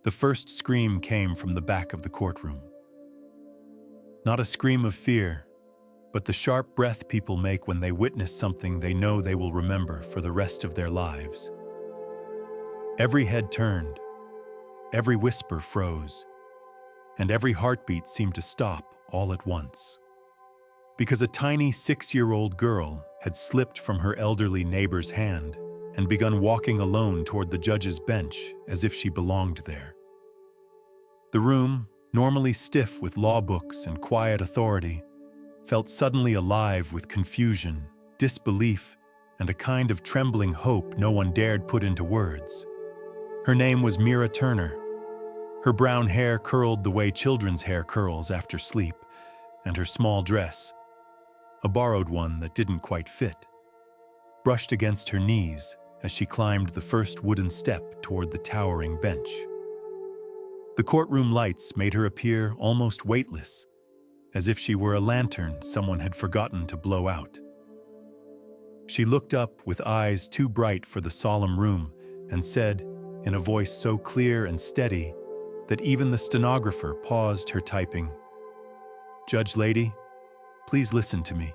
The first scream came from the back of the courtroom. Not a scream of fear, but the sharp breath people make when they witness something they know they will remember for the rest of their lives. Every head turned, every whisper froze, and every heartbeat seemed to stop all at once. Because a tiny 6-year-old girl had slipped from her elderly neighbor's hand and begun walking alone toward the judge's bench as if she belonged there. The room, normally stiff with law books and quiet authority, felt suddenly alive with confusion, disbelief, and a kind of trembling hope no one dared put into words. Her name was Mira Turner. Her brown hair curled the way children's hair curls after sleep, and her small dress, a borrowed one that didn't quite fit, brushed against her knees as she climbed the first wooden step toward the towering bench. The courtroom lights made her appear almost weightless, as if she were a lantern someone had forgotten to blow out. She looked up with eyes too bright for the solemn room and said, in a voice so clear and steady that even the stenographer paused her typing, "Judge Lady, please listen to me."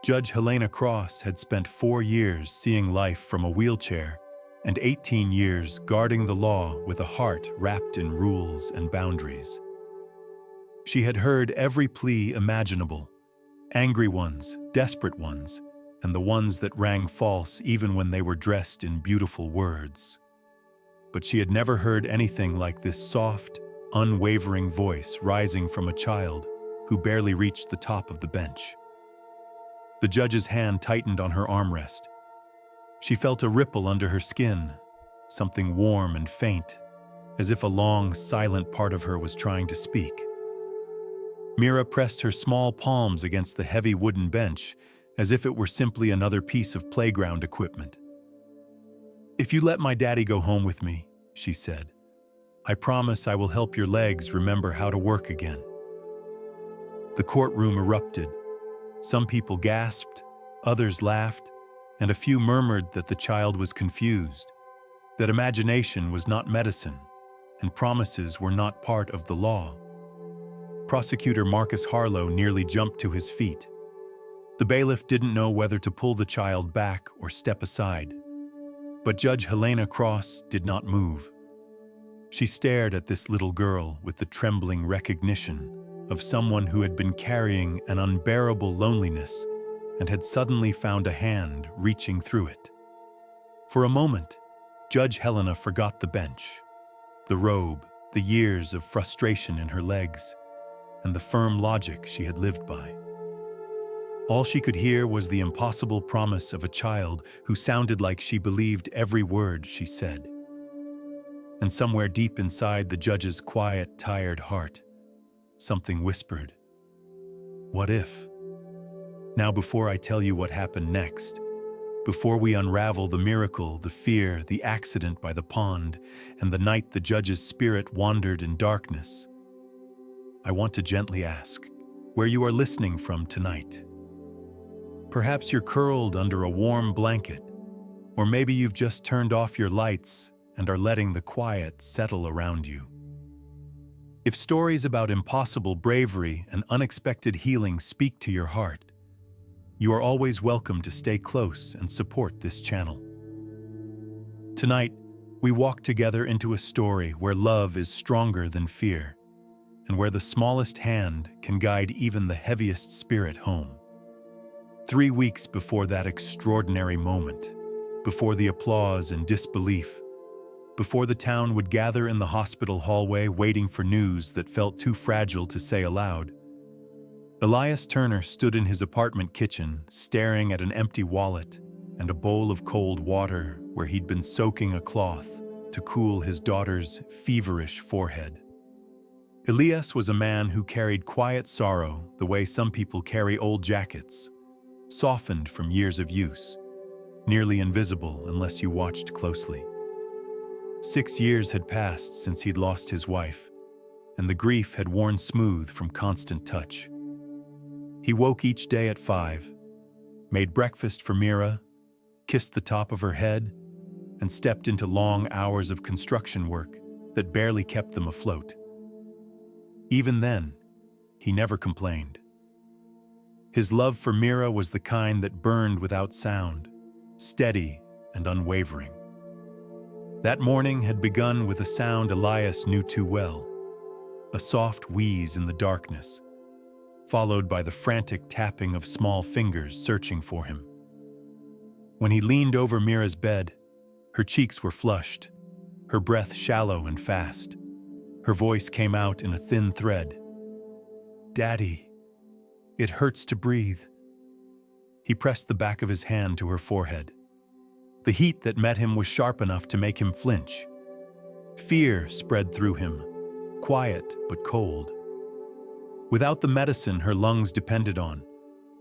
Judge Helena Cross had spent 4 years seeing life from a wheelchair and 18 years guarding the law with a heart wrapped in rules and boundaries. She had heard every plea imaginable, angry ones, desperate ones, and the ones that rang false even when they were dressed in beautiful words. But she had never heard anything like this soft, unwavering voice rising from a child who barely reached the top of the bench. The judge's hand tightened on her armrest. She felt a ripple under her skin, something warm and faint, as if a long, silent part of her was trying to speak. Mira pressed her small palms against the heavy wooden bench, as if it were simply another piece of playground equipment. "If you let my daddy go home with me," she said, "I promise I will help your legs remember how to work again." The courtroom erupted. Some people gasped, others laughed, and a few murmured that the child was confused, that imagination was not medicine, and promises were not part of the law. Prosecutor Marcus Harlow nearly jumped to his feet. The bailiff didn't know whether to pull the child back or step aside. But Judge Helena Cross did not move. She stared at this little girl with the trembling recognition of someone who had been carrying an unbearable loneliness and had suddenly found a hand reaching through it. For a moment, Judge Helena forgot the bench, the robe, the years of frustration in her legs, and the firm logic she had lived by. All she could hear was the impossible promise of a child who sounded like she believed every word she said. And somewhere deep inside the judge's quiet, tired heart, something whispered, "What if?" Now, before I tell you what happened next, before we unravel the miracle, the fear, the accident by the pond, and the night the judge's spirit wandered in darkness, I want to gently ask where you are listening from tonight. Perhaps you're curled under a warm blanket, or maybe you've just turned off your lights and are letting the quiet settle around you. If stories about impossible bravery and unexpected healing speak to your heart, you are always welcome to stay close and support this channel. Tonight, we walk together into a story where love is stronger than fear, and where the smallest hand can guide even the heaviest spirit home. 3 weeks before that extraordinary moment, before the applause and disbelief, before the town would gather in the hospital hallway waiting for news that felt too fragile to say aloud, Elias Turner stood in his apartment kitchen, staring at an empty wallet and a bowl of cold water where he'd been soaking a cloth to cool his daughter's feverish forehead. Elias was a man who carried quiet sorrow the way some people carry old jackets, softened from years of use, nearly invisible unless you watched closely. 6 years had passed since he'd lost his wife, and the grief had worn smooth from constant touch. He woke each day at 5, made breakfast for Mira, kissed the top of her head, and stepped into long hours of construction work, that barely kept them afloat. Even then, he never complained. His love for Mira was the kind that burned without sound, steady and unwavering. That morning had begun with a sound Elias knew too well, a soft wheeze in the darkness, followed by the frantic tapping of small fingers searching for him. When he leaned over Mira's bed, her cheeks were flushed, her breath shallow and fast. Her voice came out in a thin thread. "Daddy, it hurts to breathe." He pressed the back of his hand to her forehead. The heat that met him was sharp enough to make him flinch. Fear spread through him, quiet but cold. Without the medicine her lungs depended on,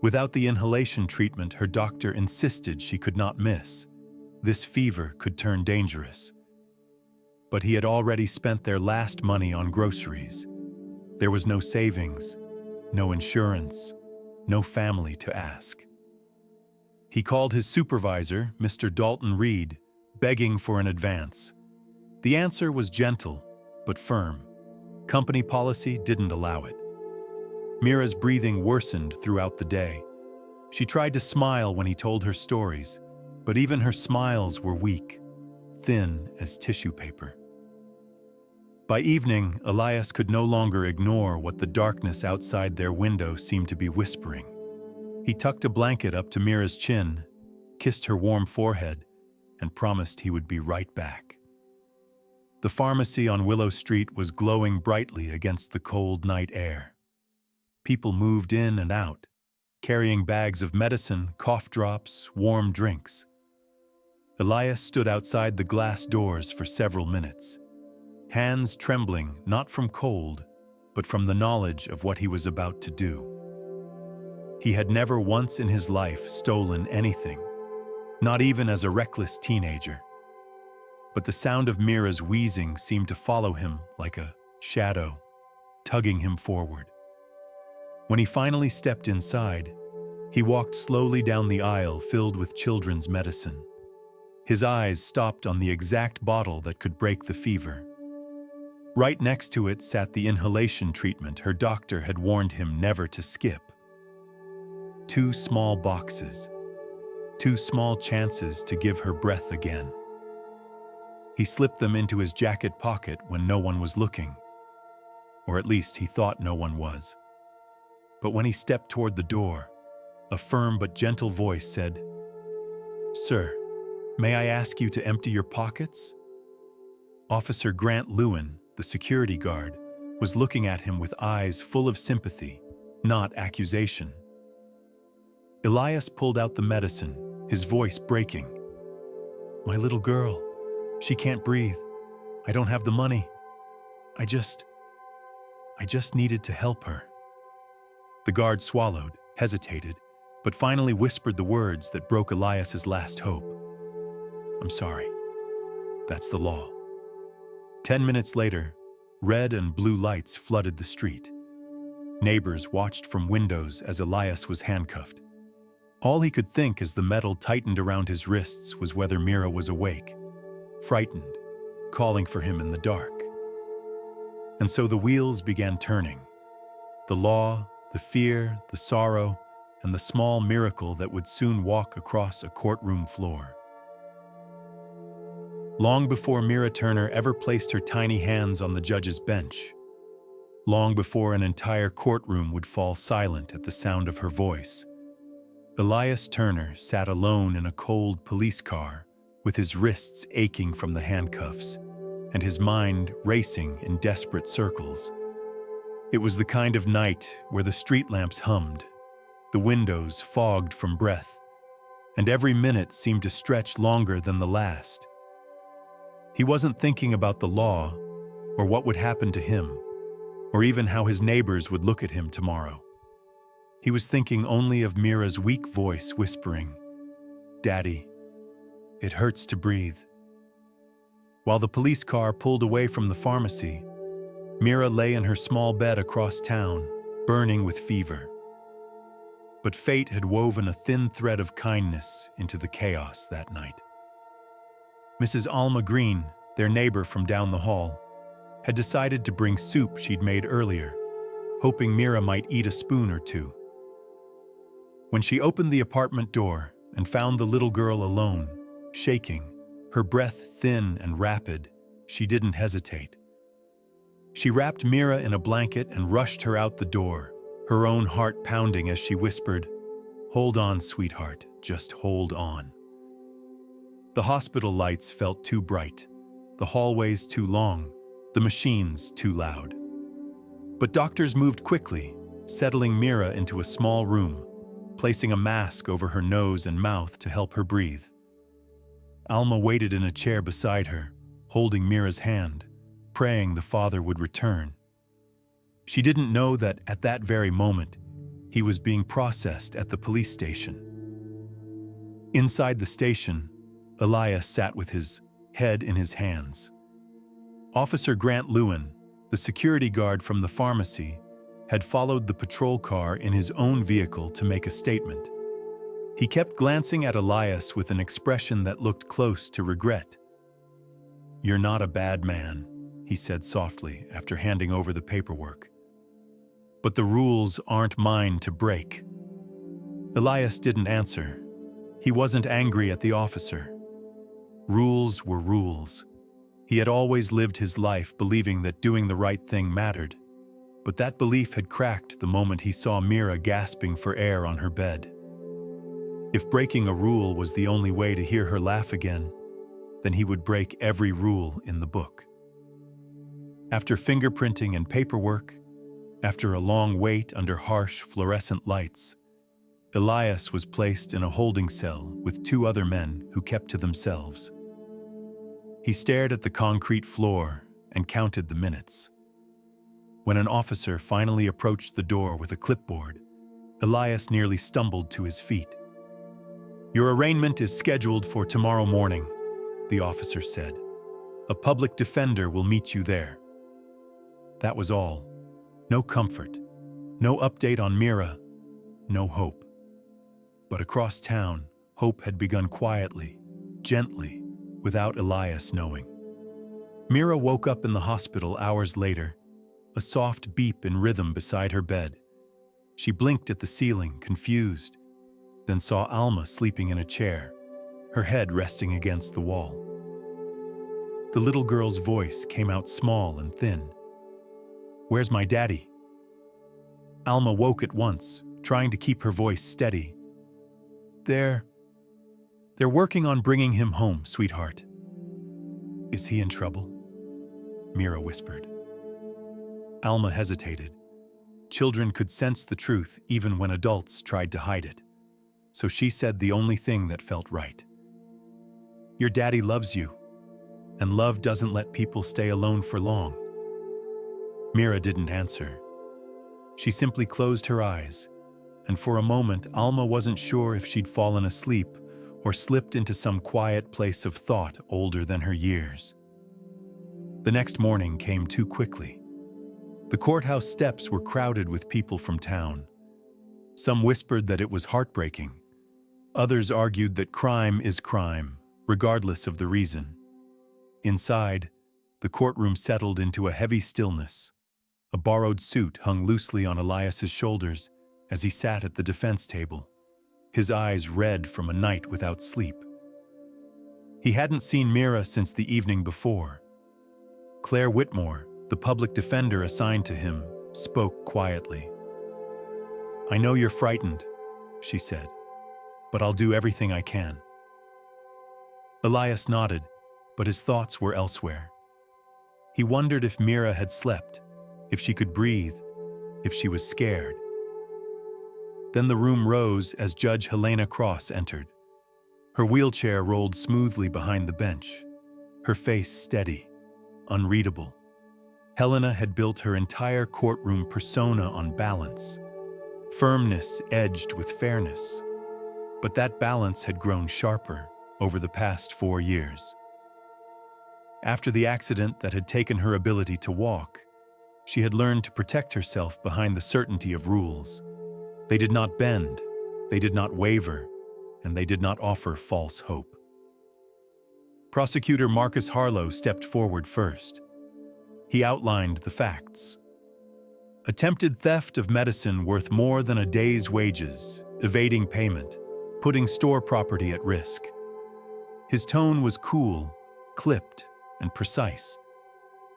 without the inhalation treatment her doctor insisted she could not miss, this fever could turn dangerous. But he had already spent their last money on groceries. There was no savings, no insurance, no family to ask. He called his supervisor, Mr. Dalton Reed, begging for an advance. The answer was gentle, but firm. Company policy didn't allow it. Mira's breathing worsened throughout the day. She tried to smile when he told her stories, but even her smiles were weak, thin as tissue paper. By evening, Elias could no longer ignore what the darkness outside their window seemed to be whispering. He tucked a blanket up to Mira's chin, kissed her warm forehead, and promised he would be right back. The pharmacy on Willow Street was glowing brightly against the cold night air. People moved in and out, carrying bags of medicine, cough drops, warm drinks. Elias stood outside the glass doors for several minutes, hands trembling not from cold, but from the knowledge of what he was about to do. He had never once in his life stolen anything, not even as a reckless teenager. But the sound of Mira's wheezing seemed to follow him like a shadow, tugging him forward. When he finally stepped inside, he walked slowly down the aisle filled with children's medicine. His eyes stopped on the exact bottle that could break the fever. Right next to it sat the inhalation treatment her doctor had warned him never to skip. 2 small boxes, 2 small chances to give her breath again. He slipped them into his jacket pocket when no one was looking, or at least he thought no one was. But when he stepped toward the door, a firm but gentle voice said, "Sir, may I ask you to empty your pockets?" Officer Grant Lewin, the security guard, was looking at him with eyes full of sympathy, not accusation. Elias pulled out the medicine, his voice breaking. "My little girl, she can't breathe. I don't have the money. I just needed to help her." The guard swallowed, hesitated, but finally whispered the words that broke Elias's last hope. "I'm sorry. That's the law." 10 minutes later, red and blue lights flooded the street. Neighbors watched from windows as Elias was handcuffed. All he could think as the metal tightened around his wrists was whether Mira was awake, frightened, calling for him in the dark. And so the wheels began turning. The law, the fear, the sorrow, and the small miracle that would soon walk across a courtroom floor. Long before Mira Turner ever placed her tiny hands on the judge's bench, long before an entire courtroom would fall silent at the sound of her voice, Elias Turner sat alone in a cold police car with his wrists aching from the handcuffs and his mind racing in desperate circles. It was the kind of night where the street lamps hummed, the windows fogged from breath, and every minute seemed to stretch longer than the last. He wasn't thinking about the law or what would happen to him, or even how his neighbors would look at him tomorrow. He was thinking only of Mira's weak voice whispering, "Daddy, it hurts to breathe." While the police car pulled away from the pharmacy, Mira lay in her small bed across town, burning with fever. But fate had woven a thin thread of kindness into the chaos that night. Mrs. Alma Green, their neighbor from down the hall, had decided to bring soup she'd made earlier, hoping Mira might eat a spoon or two. When she opened the apartment door and found the little girl alone, shaking, her breath thin and rapid, she didn't hesitate. She wrapped Mira in a blanket and rushed her out the door, her own heart pounding as she whispered, "Hold on, sweetheart, just hold on." The hospital lights felt too bright, the hallways too long, the machines too loud. But doctors moved quickly, settling Mira into a small room, placing a mask over her nose and mouth to help her breathe. Alma waited in a chair beside her, holding Mira's hand, praying the father would return. She didn't know that at that very moment, he was being processed at the police station. Inside the station, Elias sat with his head in his hands. Officer Grant Lewin, the security guard from the pharmacy, had followed the patrol car in his own vehicle to make a statement. He kept glancing at Elias with an expression that looked close to regret. "You're not a bad man," he said softly after handing over the paperwork. "But the rules aren't mine to break." Elias didn't answer. He wasn't angry at the officer. Rules were rules. He had always lived his life believing that doing the right thing mattered, but that belief had cracked the moment he saw Mira gasping for air on her bed. If breaking a rule was the only way to hear her laugh again, then he would break every rule in the book. After fingerprinting and paperwork, after a long wait under harsh fluorescent lights, Elias was placed in a holding cell with 2 other men who kept to themselves. He stared at the concrete floor and counted the minutes. When an officer finally approached the door with a clipboard, Elias nearly stumbled to his feet. "Your arraignment is scheduled for tomorrow morning," the officer said. "A public defender will meet you there." That was all. No comfort, no update on Mira, no hope. But across town, hope had begun quietly, gently, without Elias knowing. Mira woke up in the hospital hours later, a soft beep in rhythm beside her bed. She blinked at the ceiling, confused, then saw Alma sleeping in a chair, her head resting against the wall. The little girl's voice came out small and thin. "Where's my daddy?" Alma woke at once, trying to keep her voice steady. They're working on bringing him home, sweetheart." "Is he in trouble?" Mira whispered. Alma hesitated. Children could sense the truth even when adults tried to hide it. So she said the only thing that felt right. "Your daddy loves you, and love doesn't let people stay alone for long." Mira didn't answer. She simply closed her eyes, and for a moment Alma wasn't sure if she'd fallen asleep or slipped into some quiet place of thought older than her years. The next morning came too quickly. The courthouse steps were crowded with people from town. Some whispered that it was heartbreaking. Others argued that crime is crime, regardless of the reason. Inside, the courtroom settled into a heavy stillness. A borrowed suit hung loosely on Elias's shoulders as he sat at the defense table, his eyes red from a night without sleep. He hadn't seen Mira since the evening before. Claire Whitmore, the public defender assigned to him, spoke quietly. "I know you're frightened," she said, "but I'll do everything I can." Elias nodded, but his thoughts were elsewhere. He wondered if Mira had slept, if she could breathe, if she was scared. Then the room rose as Judge Helena Cross entered. Her wheelchair rolled smoothly behind the bench, her face steady, unreadable. Helena had built her entire courtroom persona on balance, firmness edged with fairness. But that balance had grown sharper over the past 4 years. After the accident that had taken her ability to walk, she had learned to protect herself behind the certainty of rules. They did not bend, they did not waver, and they did not offer false hope. Prosecutor Marcus Harlow stepped forward first. He outlined the facts. Attempted theft of medicine worth more than a day's wages, evading payment, putting store property at risk. His tone was cool, clipped, and precise.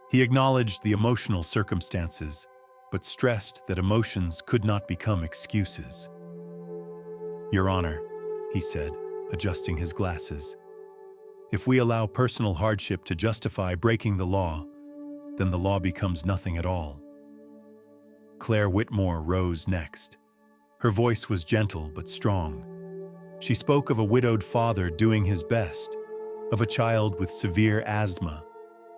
He acknowledged the emotional circumstances, but stressed that emotions could not become excuses. "Your Honor," he said, adjusting his glasses, "if we allow personal hardship to justify breaking the law, then the law becomes nothing at all." Claire Whitmore rose next. Her voice was gentle but strong. She spoke of a widowed father doing his best, of a child with severe asthma,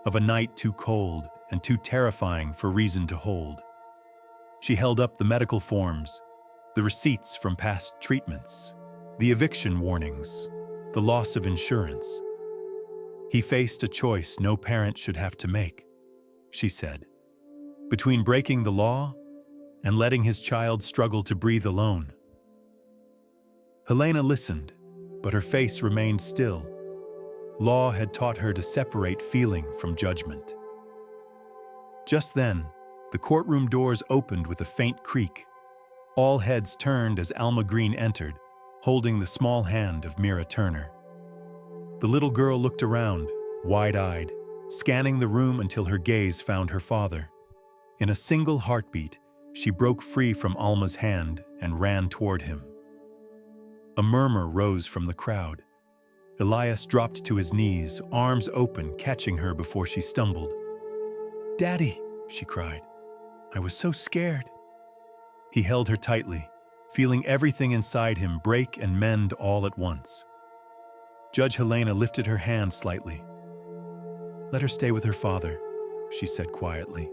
of a night too cold and too terrifying for reason to hold. She held up the medical forms, the receipts from past treatments, the eviction warnings, the loss of insurance. "He faced a choice no parent should have to make," she said, "between breaking the law and letting his child struggle to breathe alone." Helena listened, but her face remained still. Law had taught her to separate feeling from judgment. Just then, the courtroom doors opened with a faint creak. All heads turned as Alma Green entered, holding the small hand of Mira Turner. The little girl looked around, wide-eyed, scanning the room until her gaze found her father. In a single heartbeat, she broke free from Alma's hand and ran toward him. A murmur rose from the crowd. Elias dropped to his knees, arms open, catching her before she stumbled. "Daddy," she cried. "I was so scared." He held her tightly, feeling everything inside him break and mend all at once. Judge Helena lifted her hand slightly. "Let her stay with her father," she said quietly.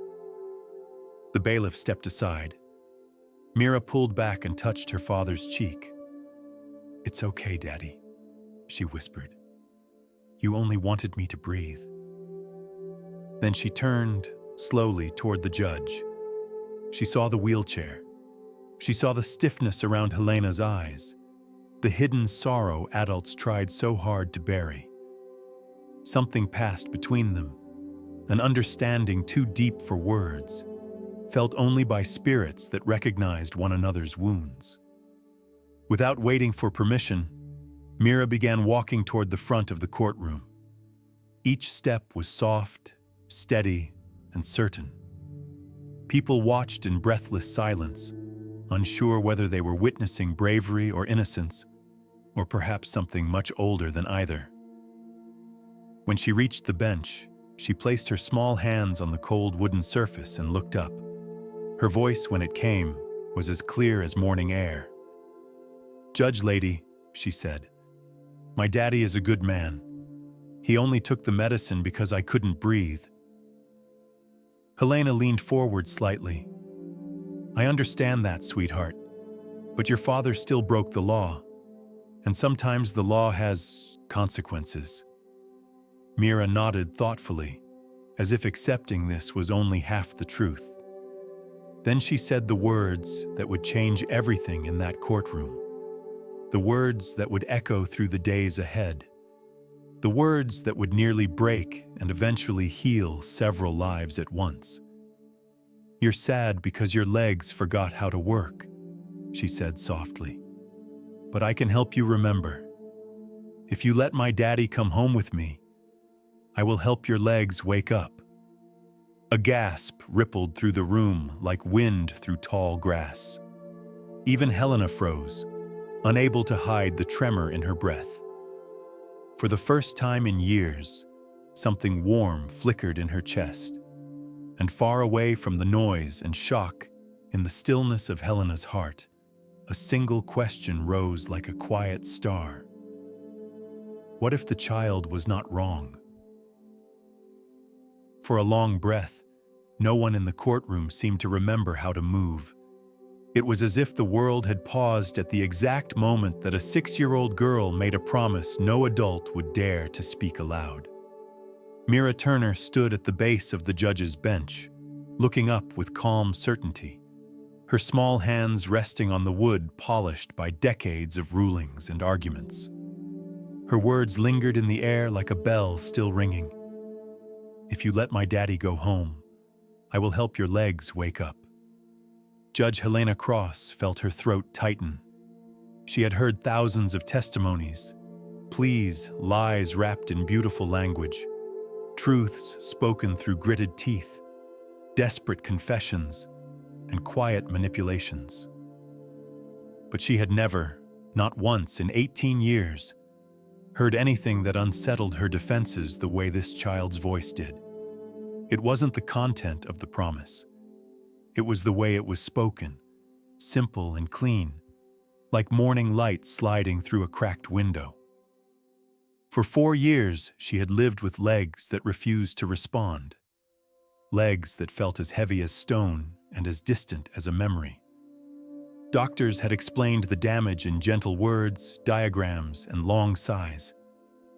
The bailiff stepped aside. Mira pulled back and touched her father's cheek. "It's okay, Daddy," she whispered. "You only wanted me to breathe." Then she turned slowly toward the judge. She saw the wheelchair. She saw the stiffness around Helena's eyes, the hidden sorrow adults tried so hard to bury. Something passed between them, an understanding too deep for words, felt only by spirits that recognized one another's wounds. Without waiting for permission, Mira began walking toward the front of the courtroom. Each step was soft, steady, and certain. People watched in breathless silence, unsure whether they were witnessing bravery or innocence, or perhaps something much older than either. When she reached the bench, she placed her small hands on the cold wooden surface and looked up. Her voice, when it came, was as clear as morning air. "Judge lady," she said, "my daddy is a good man. He only took the medicine because I couldn't breathe." Helena leaned forward slightly. "I understand that, sweetheart, but your father still broke the law, and sometimes the law has consequences." Mira nodded thoughtfully, as if accepting this was only half the truth. Then she said the words that would change everything in that courtroom. The words that would echo through the days ahead. The words that would nearly break and eventually heal several lives at once. "You're sad because your legs forgot how to work," she said softly. "But I can help you remember. If you let my daddy come home with me, I will help your legs wake up." A gasp rippled through the room like wind through tall grass. Even Helena froze, unable to hide the tremor in her breath. For the first time in years, something warm flickered in her chest, and far away from the noise and shock, in the stillness of Helena's heart, a single question rose like a quiet star. What if the child was not wrong? For a long breath, no one in the courtroom seemed to remember how to move. It was as if the world had paused at the exact moment that a 6-year-old girl made a promise no adult would dare to speak aloud. Mira Turner stood at the base of the judge's bench, looking up with calm certainty, her small hands resting on the wood polished by decades of rulings and arguments. Her words lingered in the air like a bell still ringing. "If you let my daddy go home, I will help your legs wake up. Judge Helena Cross felt her throat tighten. She had heard thousands of testimonies, pleas, lies wrapped in beautiful language, truths spoken through gritted teeth, desperate confessions, and quiet manipulations. But she had never, not once in 18 years, heard anything that unsettled her defenses the way this child's voice did. It wasn't the content of the promise. It was the way it was spoken, simple and clean, like morning light sliding through a cracked window. For 4 years, she had lived with legs that refused to respond, legs that felt as heavy as stone and as distant as a memory. Doctors had explained the damage in gentle words, diagrams, and long sighs.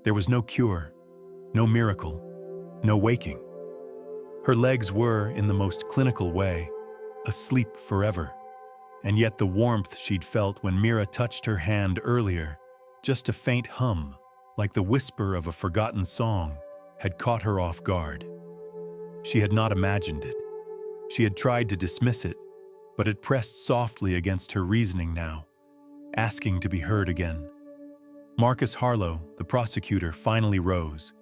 There was no cure, no miracle, no waking. Her legs were, in the most clinical way, asleep forever. And yet the warmth she'd felt when Mira touched her hand earlier, just a faint hum, like the whisper of a forgotten song, had caught her off guard. She had not imagined it. She had tried to dismiss it, but it pressed softly against her reasoning now, asking to be heard again. Marcus Harlow, the prosecutor, finally rose,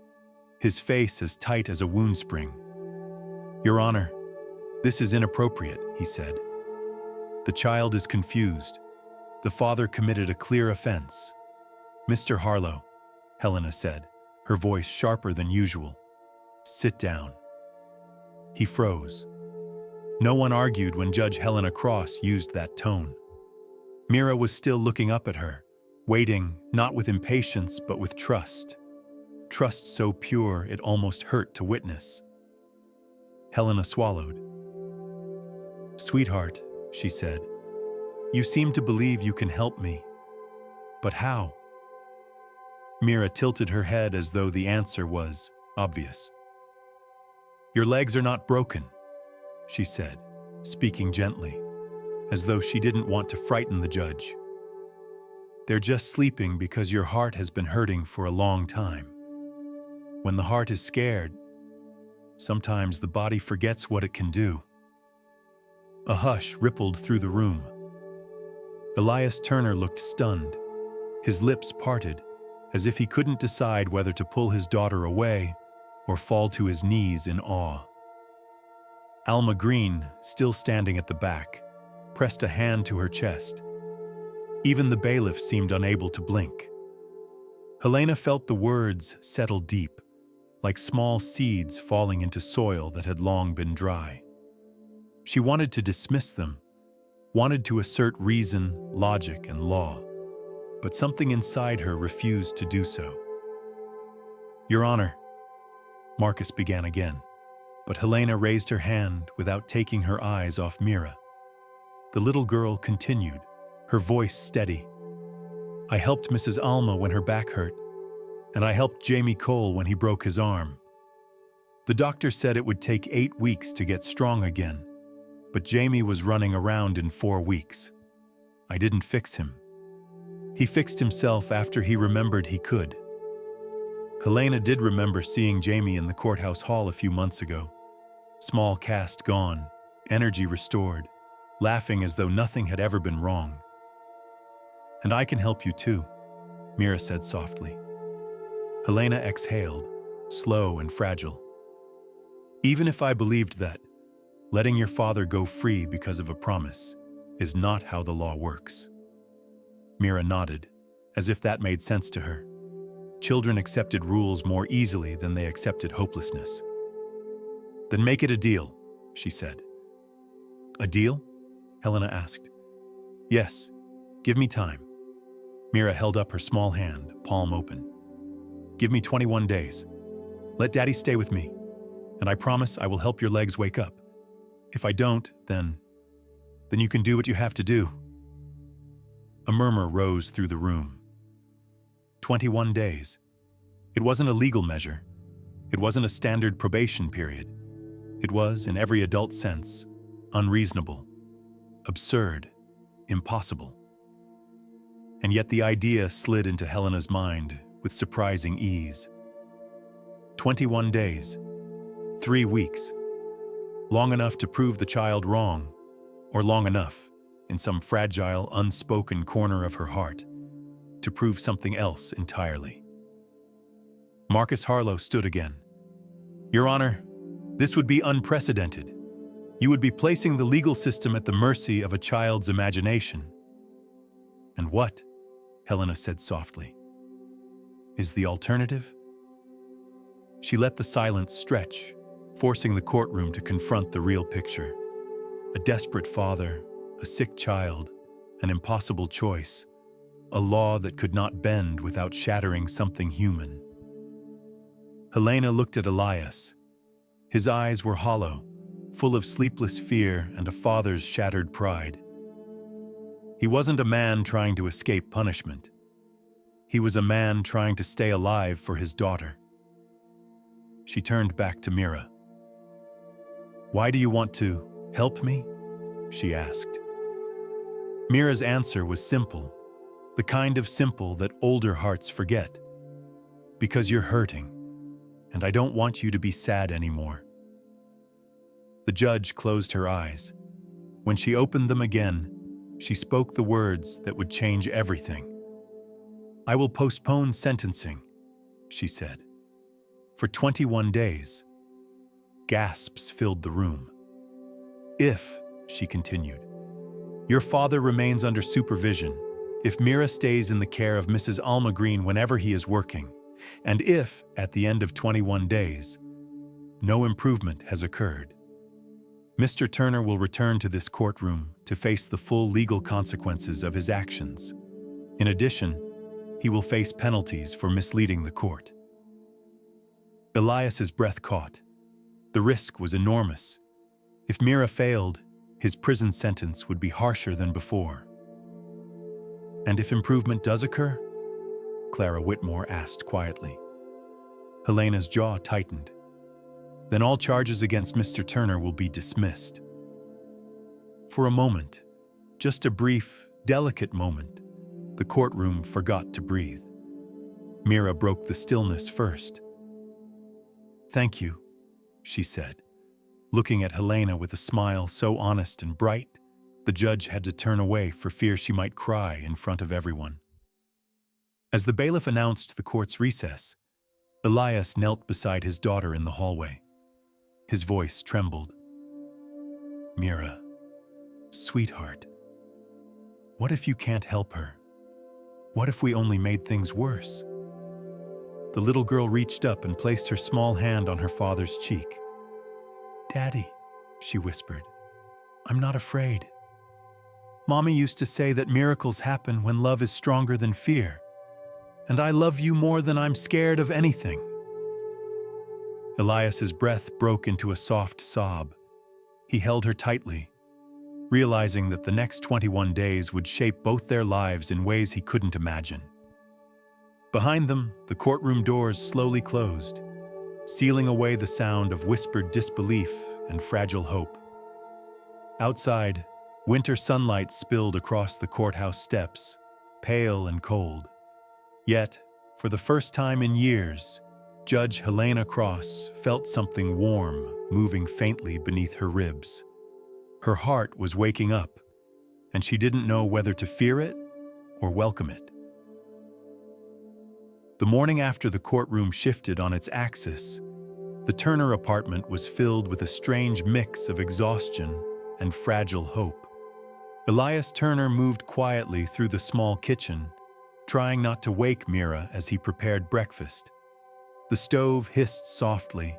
his face as tight as a wound spring. "Your Honor, this is inappropriate," he said. "The child is confused. The father committed a clear offense." "Mr. Harlow," Helena said, her voice sharper than usual, "sit down." He froze. No one argued when Judge Helena Cross used that tone. Mira was still looking up at her, waiting, not with impatience but with trust. Trust so pure it almost hurt to witness. Helena swallowed. "Sweetheart," she said, "you seem to believe you can help me. But how?" Mira tilted her head as though the answer was obvious. "Your legs are not broken," she said, speaking gently, as though she didn't want to frighten the judge. "They're just sleeping because your heart has been hurting for a long time. When the heart is scared, sometimes the body forgets what it can do." A hush rippled through the room. Elias Turner looked stunned, his lips parted, as if he couldn't decide whether to pull his daughter away or fall to his knees in awe. Alma Green, still standing at the back, pressed a hand to her chest. Even the bailiff seemed unable to blink. Helena felt the words settle deep, like small seeds falling into soil that had long been dry. She wanted to dismiss them, wanted to assert reason, logic, and law, but something inside her refused to do so. "Your Honor," Marcus began again, but Helena raised her hand without taking her eyes off Mira. The little girl continued, her voice steady. "I helped Mrs. Alma when her back hurt, and I helped Jamie Cole when he broke his arm. The doctor said it would take 8 weeks to get strong again, but Jamie was running around in 4 weeks. I didn't fix him. He fixed himself after he remembered he could." Helena did remember seeing Jamie in the courthouse hall a few months ago. Small cast gone, energy restored, laughing as though nothing had ever been wrong. "And I can help you too," Mira said softly. Helena exhaled, slow and fragile. "Even if I believed that, letting your father go free because of a promise is not how the law works." Mira nodded, as if that made sense to her. Children accepted rules more easily than they accepted hopelessness. "Then make it a deal," she said. "A deal?" Helena asked. "Yes. Give me time." Mira held up her small hand, palm open. "Give me 21 days. Let Daddy stay with me, and I promise I will help your legs wake up. If I don't, then you can do what you have to do." A murmur rose through the room. 21 days. It wasn't a legal measure. It wasn't a standard probation period. It was, in every adult sense, unreasonable, absurd, impossible. And yet the idea slid into Helena's mind with surprising ease. 21 days. 3 weeks. long enough to prove the child wrong, or long enough, in some fragile, unspoken corner of her heart, to prove something else entirely. Marcus Harlow stood again. "Your Honor, this would be unprecedented. You would be placing the legal system at the mercy of a child's imagination." "And what," Helena said softly, "is the alternative?" She let the silence stretch, forcing the courtroom to confront the real picture. A desperate father, a sick child, an impossible choice, a law that could not bend without shattering something human. Helena looked at Elias. His eyes were hollow, full of sleepless fear and a father's shattered pride. He wasn't a man trying to escape punishment. He was a man trying to stay alive for his daughter. She turned back to Mira. "Why do you want to help me?" she asked. Mira's answer was simple, the kind of simple that older hearts forget. "Because you're hurting, and I don't want you to be sad anymore." The judge closed her eyes. When she opened them again, she spoke the words that would change everything. "I will postpone sentencing," she said, "for 21 days. Gasps filled the room. "If," she continued, "your father remains under supervision, if Mira stays in the care of Mrs. Alma Green whenever he is working, and if, at the end of 21 days, no improvement has occurred, Mr. Turner will return to this courtroom to face the full legal consequences of his actions. In addition, he will face penalties for misleading the court." Elias's breath caught. The risk was enormous. If Mira failed, his prison sentence would be harsher than before. "And if improvement does occur?" Clara Whitmore asked quietly. Helena's jaw tightened. "Then all charges against Mr. Turner will be dismissed." For a moment, just a brief, delicate moment, the courtroom forgot to breathe. Mira broke the stillness first. "Thank you," she said, looking at Helena with a smile so honest and bright, the judge had to turn away for fear she might cry in front of everyone. As the bailiff announced the court's recess, Elias knelt beside his daughter in the hallway. His voice trembled. "Mira, sweetheart, what if you can't help her? What if we only made things worse?" The little girl reached up and placed her small hand on her father's cheek. "Daddy," she whispered, "I'm not afraid. Mommy used to say that miracles happen when love is stronger than fear, and I love you more than I'm scared of anything." Elias's breath broke into a soft sob. He held her tightly, realizing that the next 21 days would shape both their lives in ways he couldn't imagine. Behind them, the courtroom doors slowly closed, sealing away the sound of whispered disbelief and fragile hope. Outside, winter sunlight spilled across the courthouse steps, pale and cold. Yet, for the first time in years, Judge Helena Cross felt something warm moving faintly beneath her ribs. Her heart was waking up, and she didn't know whether to fear it or welcome it. The morning after the courtroom shifted on its axis, the Turner apartment was filled with a strange mix of exhaustion and fragile hope. Elias Turner moved quietly through the small kitchen, trying not to wake Mira as he prepared breakfast. The stove hissed softly,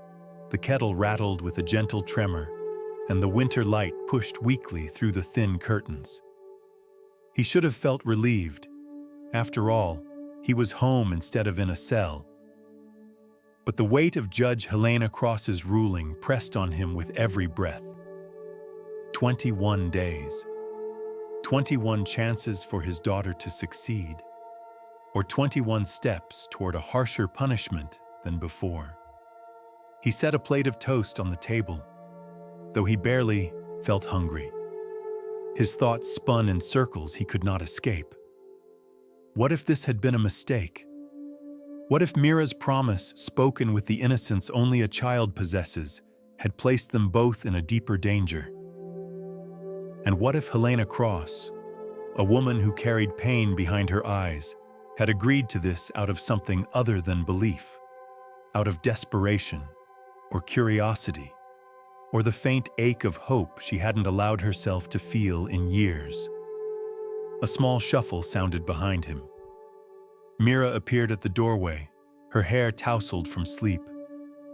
the kettle rattled with a gentle tremor, and the winter light pushed weakly through the thin curtains. He should have felt relieved. After all, he was home instead of in a cell. But the weight of Judge Helena Cross's ruling pressed on him with every breath. 21 days. 21 chances for his daughter to succeed, or 21 steps toward a harsher punishment than before. He set a plate of toast on the table, though he barely felt hungry. His thoughts spun in circles he could not escape. What if this had been a mistake? What if Mira's promise, spoken with the innocence only a child possesses, had placed them both in a deeper danger. And what if Helena Cross, a woman who carried pain behind her eyes, had agreed to this out of something other than belief, out of desperation or curiosity, or the faint ache of hope she hadn't allowed herself to feel in years? A small shuffle sounded behind him. Mira appeared at the doorway, her hair tousled from sleep,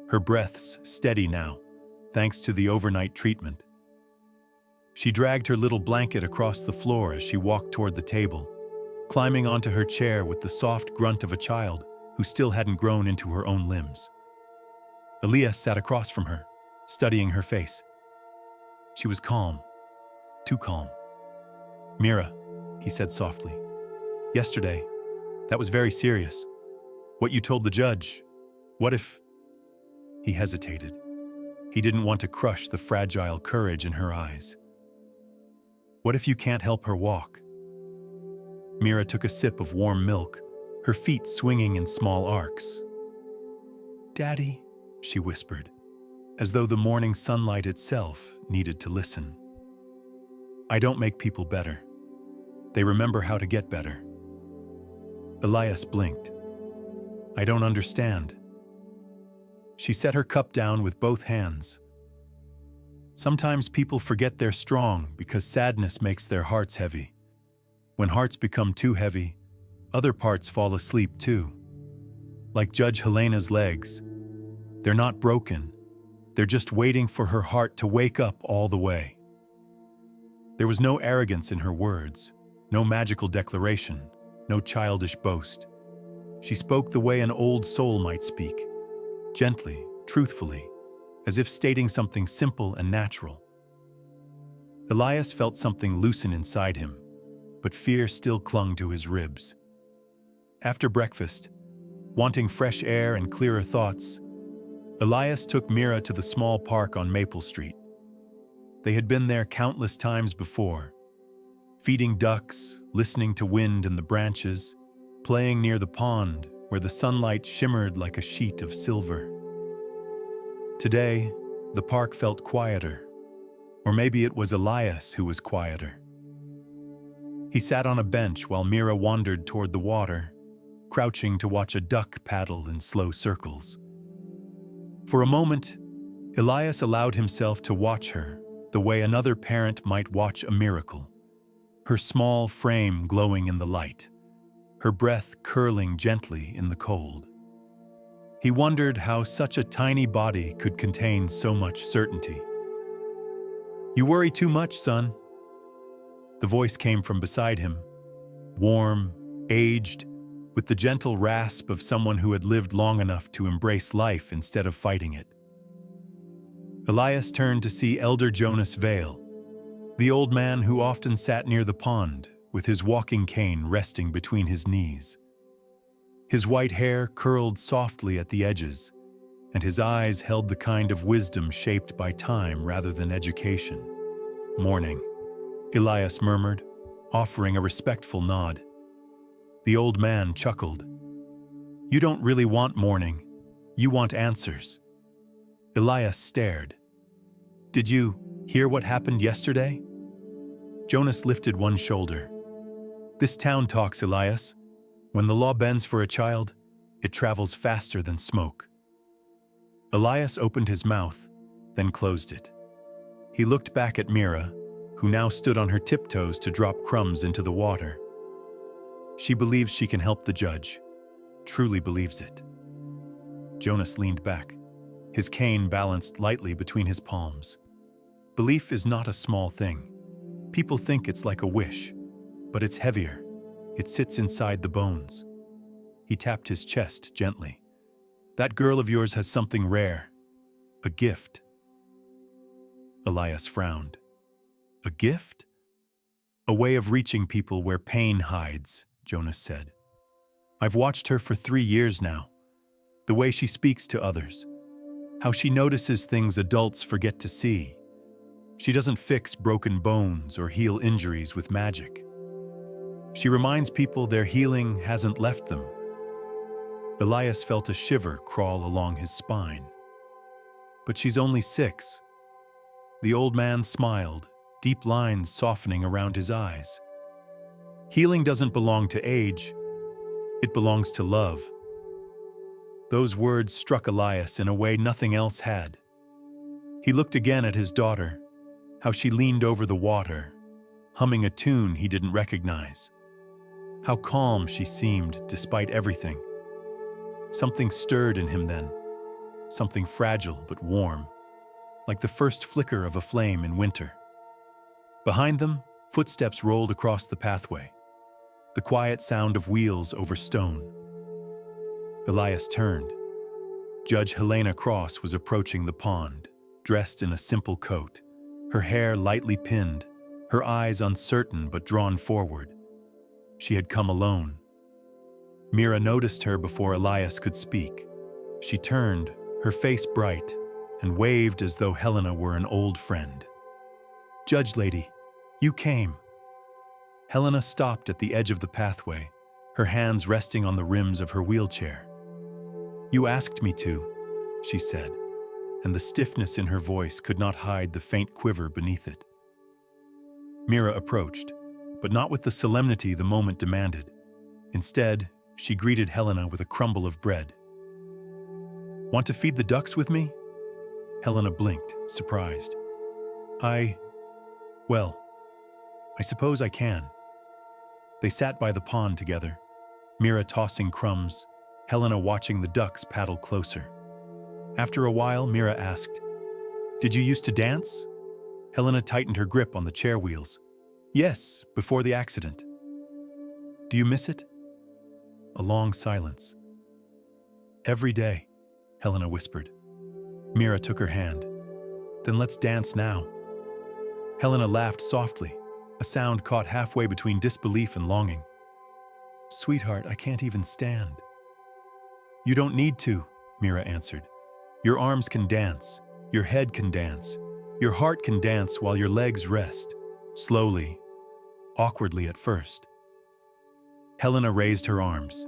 her breaths steady now, thanks to the overnight treatment. She dragged her little blanket across the floor as she walked toward the table, climbing onto her chair with the soft grunt of a child who still hadn't grown into her own limbs. Elias sat across from her, studying her face. She was calm, too calm. "Mira," he said softly, "yesterday, that was very serious. What you told the judge, what if—" He hesitated. He didn't want to crush the fragile courage in her eyes. "What if you can't help her walk?" Mira took a sip of warm milk, her feet swinging in small arcs. "Daddy," she whispered, as though the morning sunlight itself needed to listen. "I don't make people better. They remember how to get better." Elias blinked. "I don't understand." She set her cup down with both hands. "Sometimes people forget they're strong because sadness makes their hearts heavy. When hearts become too heavy, other parts fall asleep too. Like Judge Helena's legs. They're not broken. They're just waiting for her heart to wake up all the way." There was no arrogance in her words, no magical declaration, no childish boast. She spoke the way an old soul might speak, gently, truthfully, as if stating something simple and natural. Elias felt something loosen inside him, but fear still clung to his ribs. After breakfast, wanting fresh air and clearer thoughts, Elias took Mira to the small park on Maple Street. They had been there countless times before, feeding ducks, listening to wind in the branches, playing near the pond where the sunlight shimmered like a sheet of silver. Today, the park felt quieter, or maybe it was Elias who was quieter. He sat on a bench while Mira wandered toward the water, crouching to watch a duck paddle in slow circles. For a moment, Elias allowed himself to watch her the way another parent might watch a miracle, her small frame glowing in the light, her breath curling gently in the cold. He wondered how such a tiny body could contain so much certainty. "You worry too much, son." The voice came from beside him, warm, aged, with the gentle rasp of someone who had lived long enough to embrace life instead of fighting it. Elias turned to see Elder Jonas Vale, the old man who often sat near the pond, with his walking cane resting between his knees. His white hair curled softly at the edges, and his eyes held the kind of wisdom shaped by time rather than education. "Morning," Elias murmured, offering a respectful nod. The old man chuckled. "You don't really want morning. You want answers." Elias stared. "Did you hear what happened yesterday?" Jonas lifted one shoulder. "This town talks, Elias. When the law bends for a child, it travels faster than smoke." Elias opened his mouth, then closed it. He looked back at Mira, who now stood on her tiptoes to drop crumbs into the water. She believes she can help the judge, truly believes it. Jonas leaned back, his cane balanced lightly between his palms. Belief is not a small thing. People think it's like a wish, but it's heavier. It sits inside the bones. He tapped his chest gently. "That girl of yours has something rare. A gift." Elias frowned. "A gift?" "A way of reaching people where pain hides," Jonas said. "I've watched her for 3 years now. The way she speaks to others. How she notices things adults forget to see. She doesn't fix broken bones or heal injuries with magic. She reminds people their healing hasn't left them." Elias felt a shiver crawl along his spine. But she's only 6. The old man smiled, deep lines softening around his eyes. Healing doesn't belong to age, it belongs to love. Those words struck Elias in a way nothing else had. He looked again at his daughter, how she leaned over the water, humming a tune he didn't recognize. How calm she seemed despite everything. Something stirred in him then, something fragile but warm, like the first flicker of a flame in winter. Behind them, footsteps rolled across the pathway, the quiet sound of wheels over stone. Elias turned. Judge Helena Cross was approaching the pond, dressed in a simple coat, her hair lightly pinned, her eyes uncertain but drawn forward. She had come alone. Mira noticed her before Elias could speak. She turned, her face bright, and waved as though Helena were an old friend. "Judge lady, you came." Helena stopped at the edge of the pathway, her hands resting on the rims of her wheelchair. "You asked me to," she said, and the stiffness in her voice could not hide the faint quiver beneath it. Mira approached, but not with the solemnity the moment demanded. Instead, she greeted Helena with a crumble of bread. "Want to feed the ducks with me?" Helena blinked, surprised. Well, I suppose I can." They sat by the pond together, Mira tossing crumbs, Helena watching the ducks paddle closer. After a while, Mira asked, "Did you used to dance?" Helena tightened her grip on the chair wheels. "Yes, before the accident." "Do you miss it?" A long silence. "Every day," Helena whispered. Mira took her hand. "Then let's dance now." Helena laughed softly, a sound caught halfway between disbelief and longing. "Sweetheart, I can't even stand." "You don't need to," Mira answered. "Your arms can dance, your head can dance, your heart can dance while your legs rest, slowly, awkwardly at first." Helena raised her arms.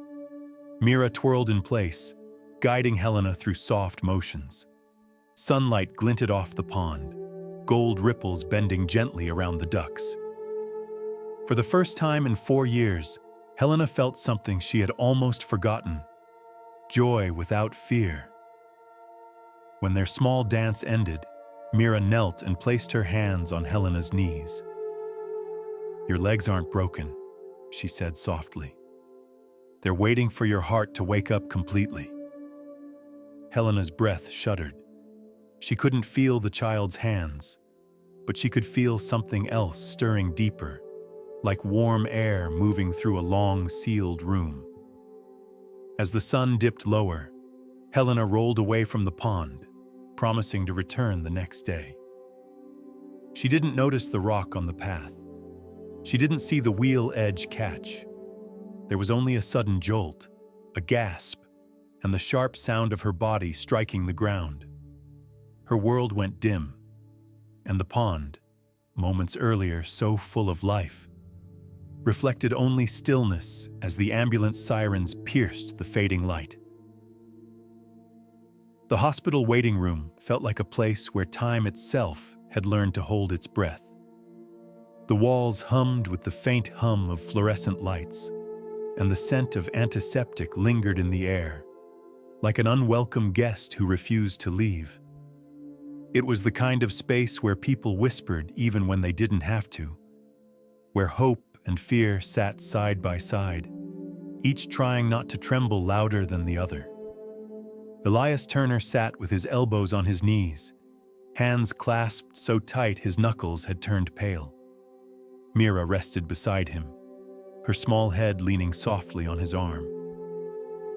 Mira twirled in place, guiding Helena through soft motions. Sunlight glinted off the pond, gold ripples bending gently around the ducks. For the first time in 4 years, Helena felt something she had almost forgotten: joy without fear. When their small dance ended, Mira knelt and placed her hands on Helena's knees. "Your legs aren't broken," she said softly. "They're waiting for your heart to wake up completely." Helena's breath shuddered. She couldn't feel the child's hands, but she could feel something else stirring deeper, like warm air moving through a long, sealed room. As the sun dipped lower, Helena rolled away from the pond, promising to return the next day. She didn't notice the rock on the path. She didn't see the wheel edge catch. There was only a sudden jolt, a gasp, and the sharp sound of her body striking the ground. Her world went dim, and the pond, moments earlier so full of life, reflected only stillness as the ambulance sirens pierced the fading light. The hospital waiting room felt like a place where time itself had learned to hold its breath. The walls hummed with the faint hum of fluorescent lights, and the scent of antiseptic lingered in the air, like an unwelcome guest who refused to leave. It was the kind of space where people whispered even when they didn't have to, where hope and fear sat side by side, each trying not to tremble louder than the other. Elias Turner sat with his elbows on his knees, hands clasped so tight his knuckles had turned pale. Mira rested beside him, her small head leaning softly on his arm.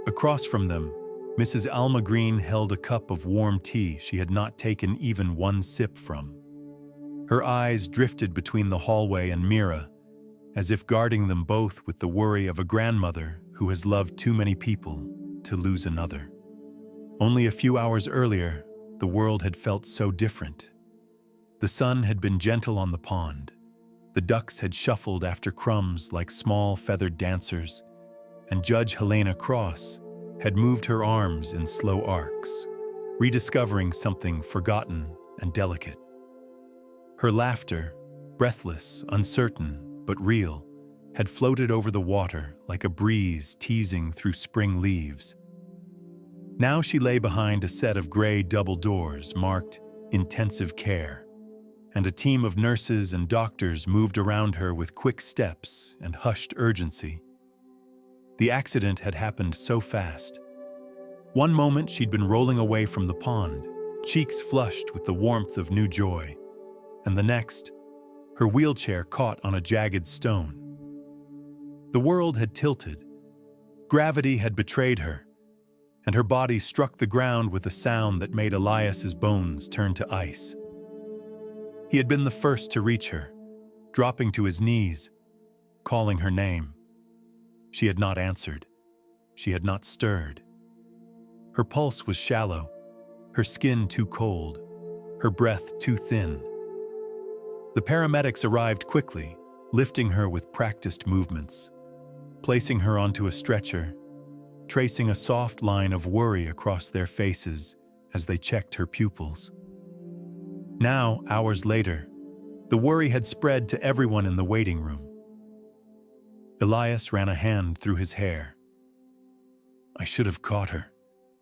Across from them, Mrs. Alma Green held a cup of warm tea she had not taken even one sip from. Her eyes drifted between the hallway and Mira, as if guarding them both with the worry of a grandmother who has loved too many people to lose another. Only a few hours earlier, the world had felt so different. The sun had been gentle on the pond. The ducks had shuffled after crumbs like small feathered dancers, and Judge Helena Cross had moved her arms in slow arcs. rediscovering something forgotten and delicate. Her laughter, breathless, uncertain, but real, had floated over the water like a breeze teasing through spring leaves. Now she lay behind a set of gray double doors marked intensive care, and a team of nurses and doctors moved around her with quick steps and hushed urgency. The accident had happened so fast. One moment she'd been rolling away from the pond, cheeks flushed with the warmth of new joy, and the next, her wheelchair caught on a jagged stone. The world had tilted. Gravity had betrayed her, and her body struck the ground with a sound that made Elias's bones turn to ice. He had been the first to reach her, dropping to his knees, calling her name. She had not answered. She had not stirred. Her pulse was shallow, her skin too cold, her breath too thin. The paramedics arrived quickly, lifting her with practiced movements, placing her onto a stretcher, tracing a soft line of worry across their faces as they checked her pupils. Now, hours later, the worry had spread to everyone in the waiting room. Elias ran a hand through his hair. "I should have caught her,"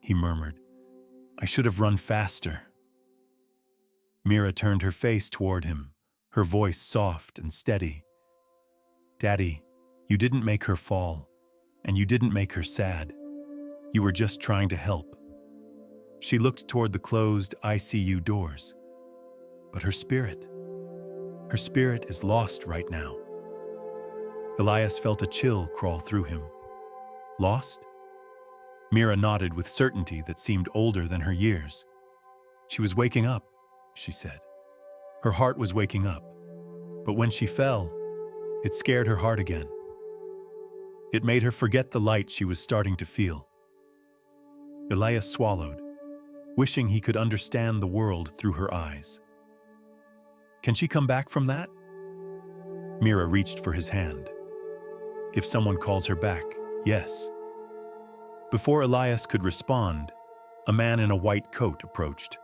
he murmured. "I should have run faster." Mira turned her face toward him, her voice soft and steady. "Daddy, you didn't make her fall, and you didn't make her sad. You were just trying to help." She looked toward the closed ICU doors. But her spirit is lost right now. Elias felt a chill crawl through him. Lost? Mira nodded with certainty that seemed older than her years. She was waking up, she said. Her heart was waking up. But when she fell, it scared her heart again. It made her forget the light she was starting to feel. Elias swallowed, wishing he could understand the world through her eyes. Can she come back from that? Mira reached for his hand. If someone calls her back, yes. Before Elias could respond, a man in a white coat approached.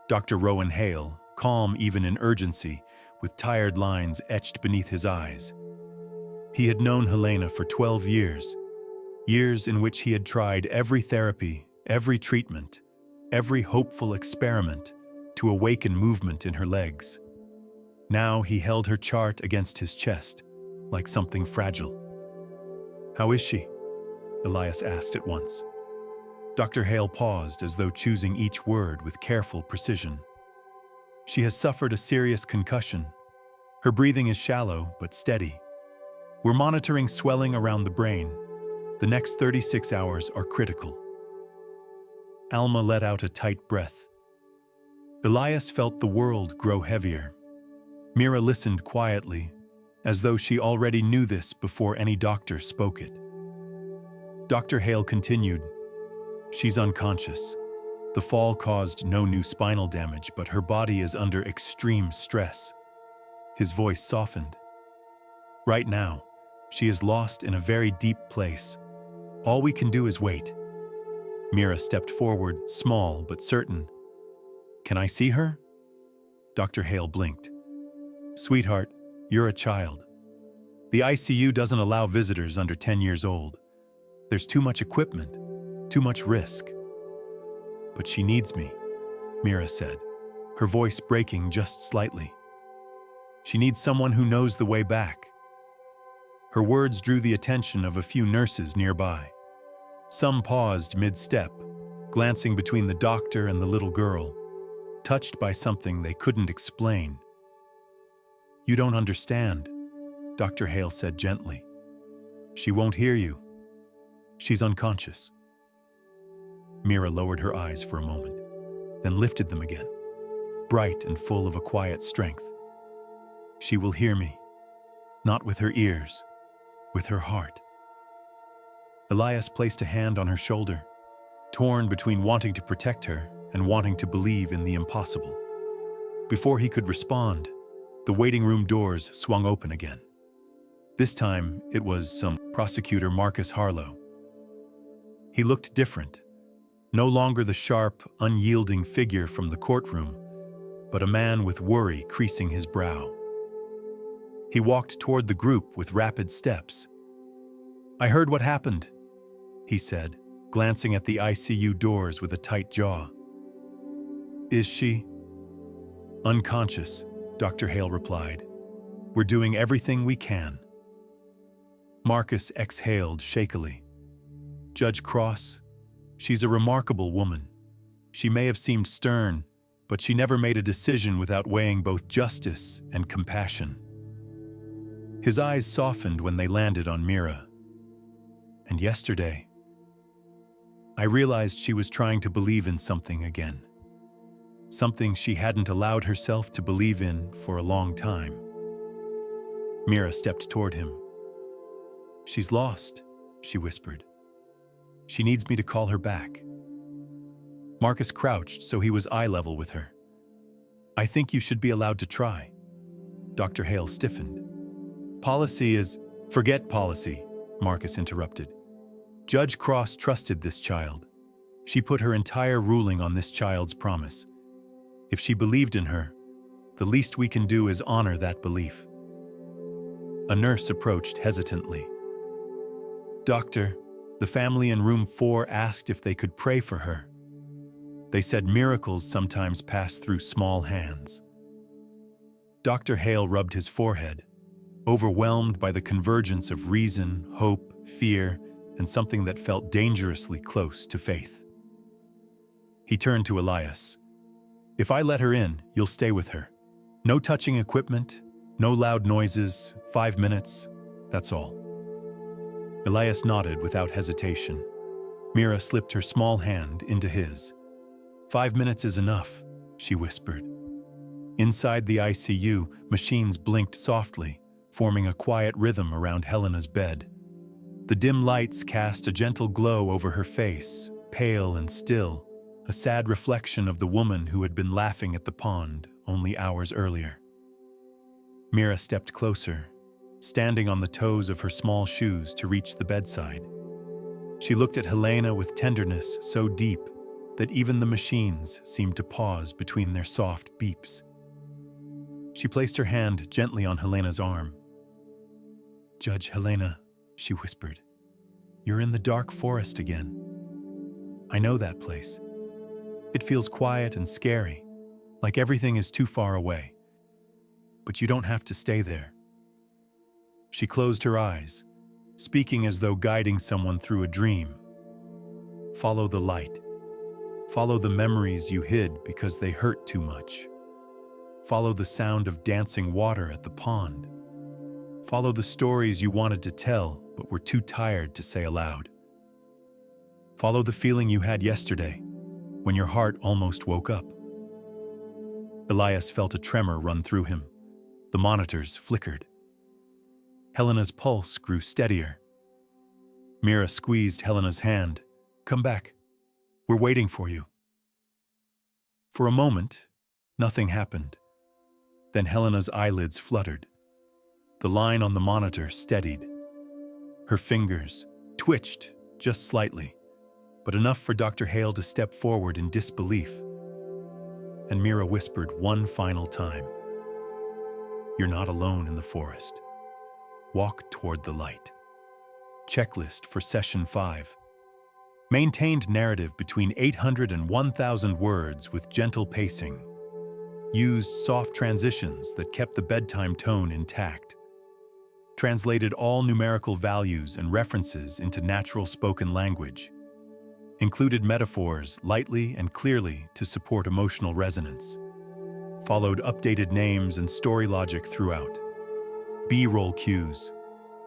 Dr. Rowan Hale, calm even in urgency, with tired lines etched beneath his eyes. He had known Helena for 12 years, years in which he had tried every therapy, every treatment, every hopeful experiment to awaken movement in her legs. Now he held her chart against his chest, like something fragile. "How is she?" Elias asked at once. Dr. Hale paused as though choosing each word with careful precision. "She has suffered a serious concussion. Her breathing is shallow but steady. We're monitoring swelling around the brain. The next 36 hours are critical." Alma let out a tight breath. Elias felt the world grow heavier. Mira listened quietly, as though she already knew this before any doctor spoke it. Dr. Hale continued, "She's unconscious. The fall caused no new spinal damage, but her body is under extreme stress." His voice softened. "Right now, she is lost in a very deep place. All we can do is wait." Mira stepped forward, small but certain. "Can I see her?" Dr. Hale blinked. "Sweetheart, you're a child. The ICU doesn't allow visitors under 10 years old. There's too much equipment, too much risk." "But she needs me," Mira said, her voice breaking just slightly. "She needs someone who knows the way back." Her words drew the attention of a few nurses nearby. Some paused mid-step, glancing between the doctor and the little girl, touched by something they couldn't explain. "You don't understand," Dr. Hale said gently. "She won't hear you. She's unconscious." Mira lowered her eyes for a moment, then lifted them again, bright and full of a quiet strength. "She will hear me, not with her ears, with her heart." Elias placed a hand on her shoulder, torn between wanting to protect her and wanting to believe in the impossible. Before he could respond, the waiting room doors swung open again. This time, it was Prosecutor Marcus Harlow. He looked different, No longer the sharp, unyielding figure from the courtroom, but a man with worry creasing his brow. He walked toward the group with rapid steps. "I heard what happened," he said, glancing at the ICU doors with a tight jaw. "Is she?" "Unconscious," Dr. Hale replied. "We're doing everything we can." Marcus exhaled shakily. "Judge Cross, she's a remarkable woman. She may have seemed stern, but she never made a decision without weighing both justice and compassion." His eyes softened when they landed on Mira. "And yesterday, I realized she was trying to believe in something again. Something she hadn't allowed herself to believe in for a long time." Mira stepped toward him. "She's lost," she whispered. "She needs me to call her back." Marcus crouched so he was eye level with her. "I think you should be allowed to try." Dr. Hale stiffened. "Policy is—" "Forget policy," Marcus interrupted. "Judge Cross trusted this child. She put her entire ruling on this child's promise. If she believed in her, the least we can do is honor that belief." A nurse approached hesitantly. "Doctor, the family in room 4 asked if they could pray for her. They said miracles sometimes pass through small hands." Dr. Hale rubbed his forehead, overwhelmed by the convergence of reason, hope, fear, and something that felt dangerously close to faith. He turned to Elias. "If I let her in, you'll stay with her. No touching equipment, no loud noises, 5 minutes, that's all." Elias nodded without hesitation. Mira slipped her small hand into his. "5 minutes is enough," she whispered. Inside the ICU, machines blinked softly, forming a quiet rhythm around Helena's bed. The dim lights cast a gentle glow over her face, pale and still, a sad reflection of the woman who had been laughing at the pond only hours earlier. Mira stepped closer, standing on the toes of her small shoes to reach the bedside. She looked at Helena with tenderness so deep that even the machines seemed to pause between their soft beeps. She placed her hand gently on Helena's arm. "Judge Helena," she whispered, "you're in the dark forest again. I know that place. It feels quiet and scary, like everything is too far away. But you don't have to stay there." She closed her eyes, speaking as though guiding someone through a dream. "Follow the light. Follow the memories you hid because they hurt too much. Follow the sound of dancing water at the pond. Follow the stories you wanted to tell but were too tired to say aloud. Follow the feeling you had yesterday, when your heart almost woke up." Elias felt a tremor run through him. The monitors flickered. Helena's pulse grew steadier. Mira squeezed Helena's hand. "Come back. We're waiting for you." For a moment, nothing happened. Then Helena's eyelids fluttered. The line on the monitor steadied. Her fingers twitched just slightly, but enough for Dr. Hale to step forward in disbelief. And Mira whispered one final time, "You're not alone in the forest. Walk toward the light." Checklist for Session 5. Maintained narrative between 800 and 1,000 words with gentle pacing. Used soft transitions that kept the bedtime tone intact. Translated all numerical values and references into natural spoken language. Included metaphors lightly and clearly to support emotional resonance. Followed updated names and story logic throughout. B-roll cues.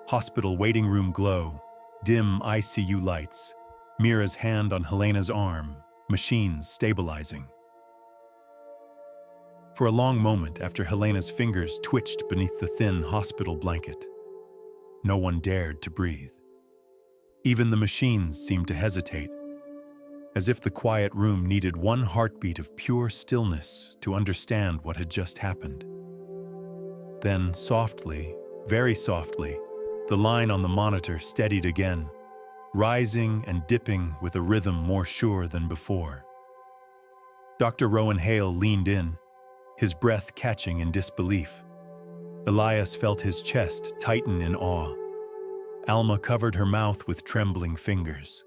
Hospital waiting room glow. Dim ICU lights. Mira's hand on Helena's arm. Machines stabilizing. For a long moment after Helena's fingers twitched beneath the thin hospital blanket, no one dared to breathe. Even the machines seemed to hesitate, as if the quiet room needed one heartbeat of pure stillness to understand what had just happened. Then softly, very softly, the line on the monitor steadied again, rising and dipping with a rhythm more sure than before. Dr. Rowan Hale leaned in, his breath catching in disbelief. Elias felt his chest tighten in awe. Alma covered her mouth with trembling fingers.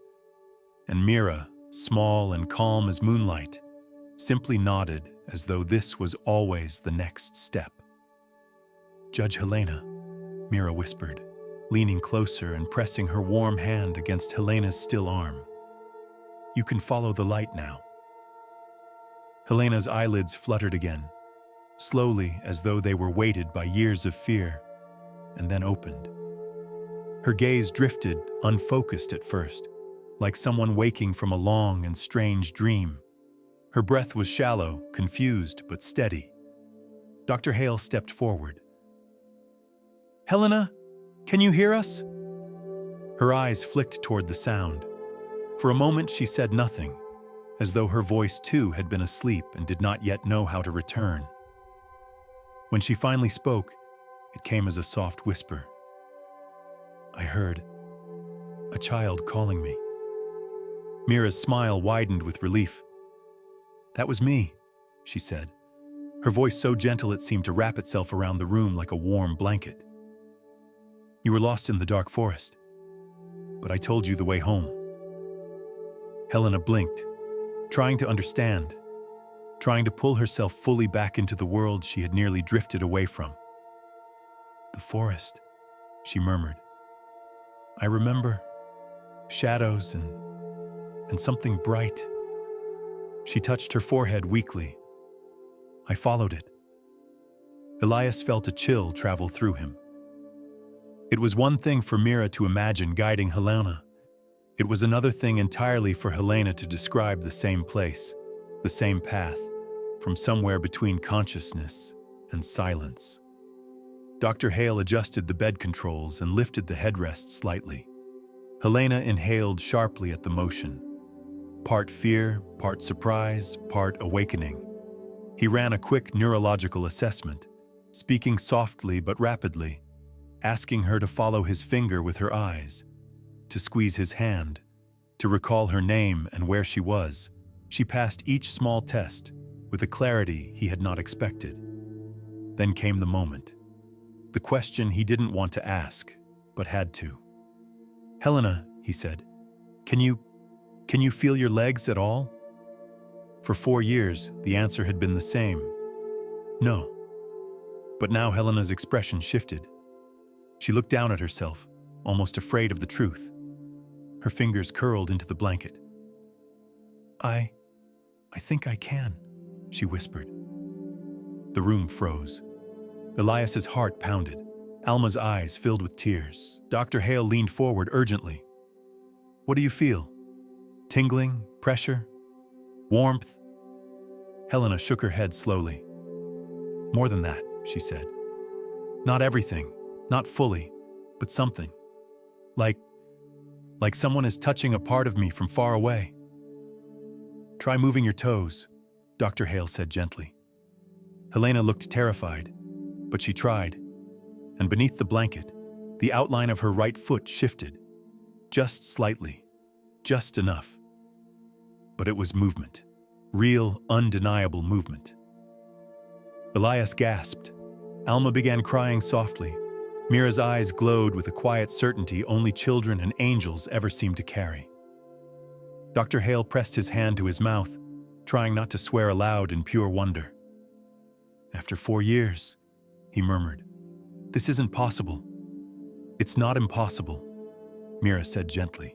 And Mira, small and calm as moonlight, simply nodded as though this was always the next step. "Judge Helena," Mira whispered, leaning closer and pressing her warm hand against Helena's still arm. "You can follow the light now." Helena's eyelids fluttered again, slowly as though they were weighted by years of fear, and then opened. Her gaze drifted, unfocused at first, like someone waking from a long and strange dream. Her breath was shallow, confused, but steady. Dr. Hale stepped forward. "Helena, can you hear us?" Her eyes flicked toward the sound. For a moment she said nothing, as though her voice too had been asleep and did not yet know how to return. When she finally spoke, it came as a soft whisper. "I heard a child calling me." Mira's smile widened with relief. "That was me," she said, her voice so gentle it seemed to wrap itself around the room like a warm blanket. "You were lost in the dark forest, but I told you the way home." Helena blinked, trying to understand, trying to pull herself fully back into the world she had nearly drifted away from. "The forest," she murmured. "I remember shadows and something bright." She touched her forehead weakly. "I followed it." Elias felt a chill travel through him. It was one thing for Mira to imagine guiding Helena. It was another thing entirely for Helena to describe the same place, the same path, from somewhere between consciousness and silence. Dr. Hale adjusted the bed controls and lifted the headrest slightly. Helena inhaled sharply at the motion. Part fear, part surprise, part awakening. He ran a quick neurological assessment, speaking softly but rapidly, asking her to follow his finger with her eyes, to squeeze his hand, to recall her name and where she was. She passed each small test with a clarity he had not expected. Then came the moment. The question he didn't want to ask, but had to. "Helena," he said, Can you feel your legs at all?" For 4 years, the answer had been the same. No. But now Helena's expression shifted. She looked down at herself, almost afraid of the truth. Her fingers curled into the blanket. I think I can," she whispered. The room froze. Elias's heart pounded. Alma's eyes filled with tears. Dr. Hale leaned forward urgently. "What do you feel? Tingling? Pressure? Warmth?" Helena shook her head slowly. "More than that," she said. "Not everything, not fully, but something. Like someone is touching a part of me from far away." "Try moving your toes," Dr. Hale said gently. Helena looked terrified, but she tried, and beneath the blanket, the outline of her right foot shifted, just slightly, just enough. But it was movement, real, undeniable movement. Elias gasped. Alma began crying softly. Mira's eyes glowed with a quiet certainty only children and angels ever seem to carry. Dr. Hale pressed his hand to his mouth, trying not to swear aloud in pure wonder. "After 4 years," he murmured. "This isn't possible." "It's not impossible," Mira said gently.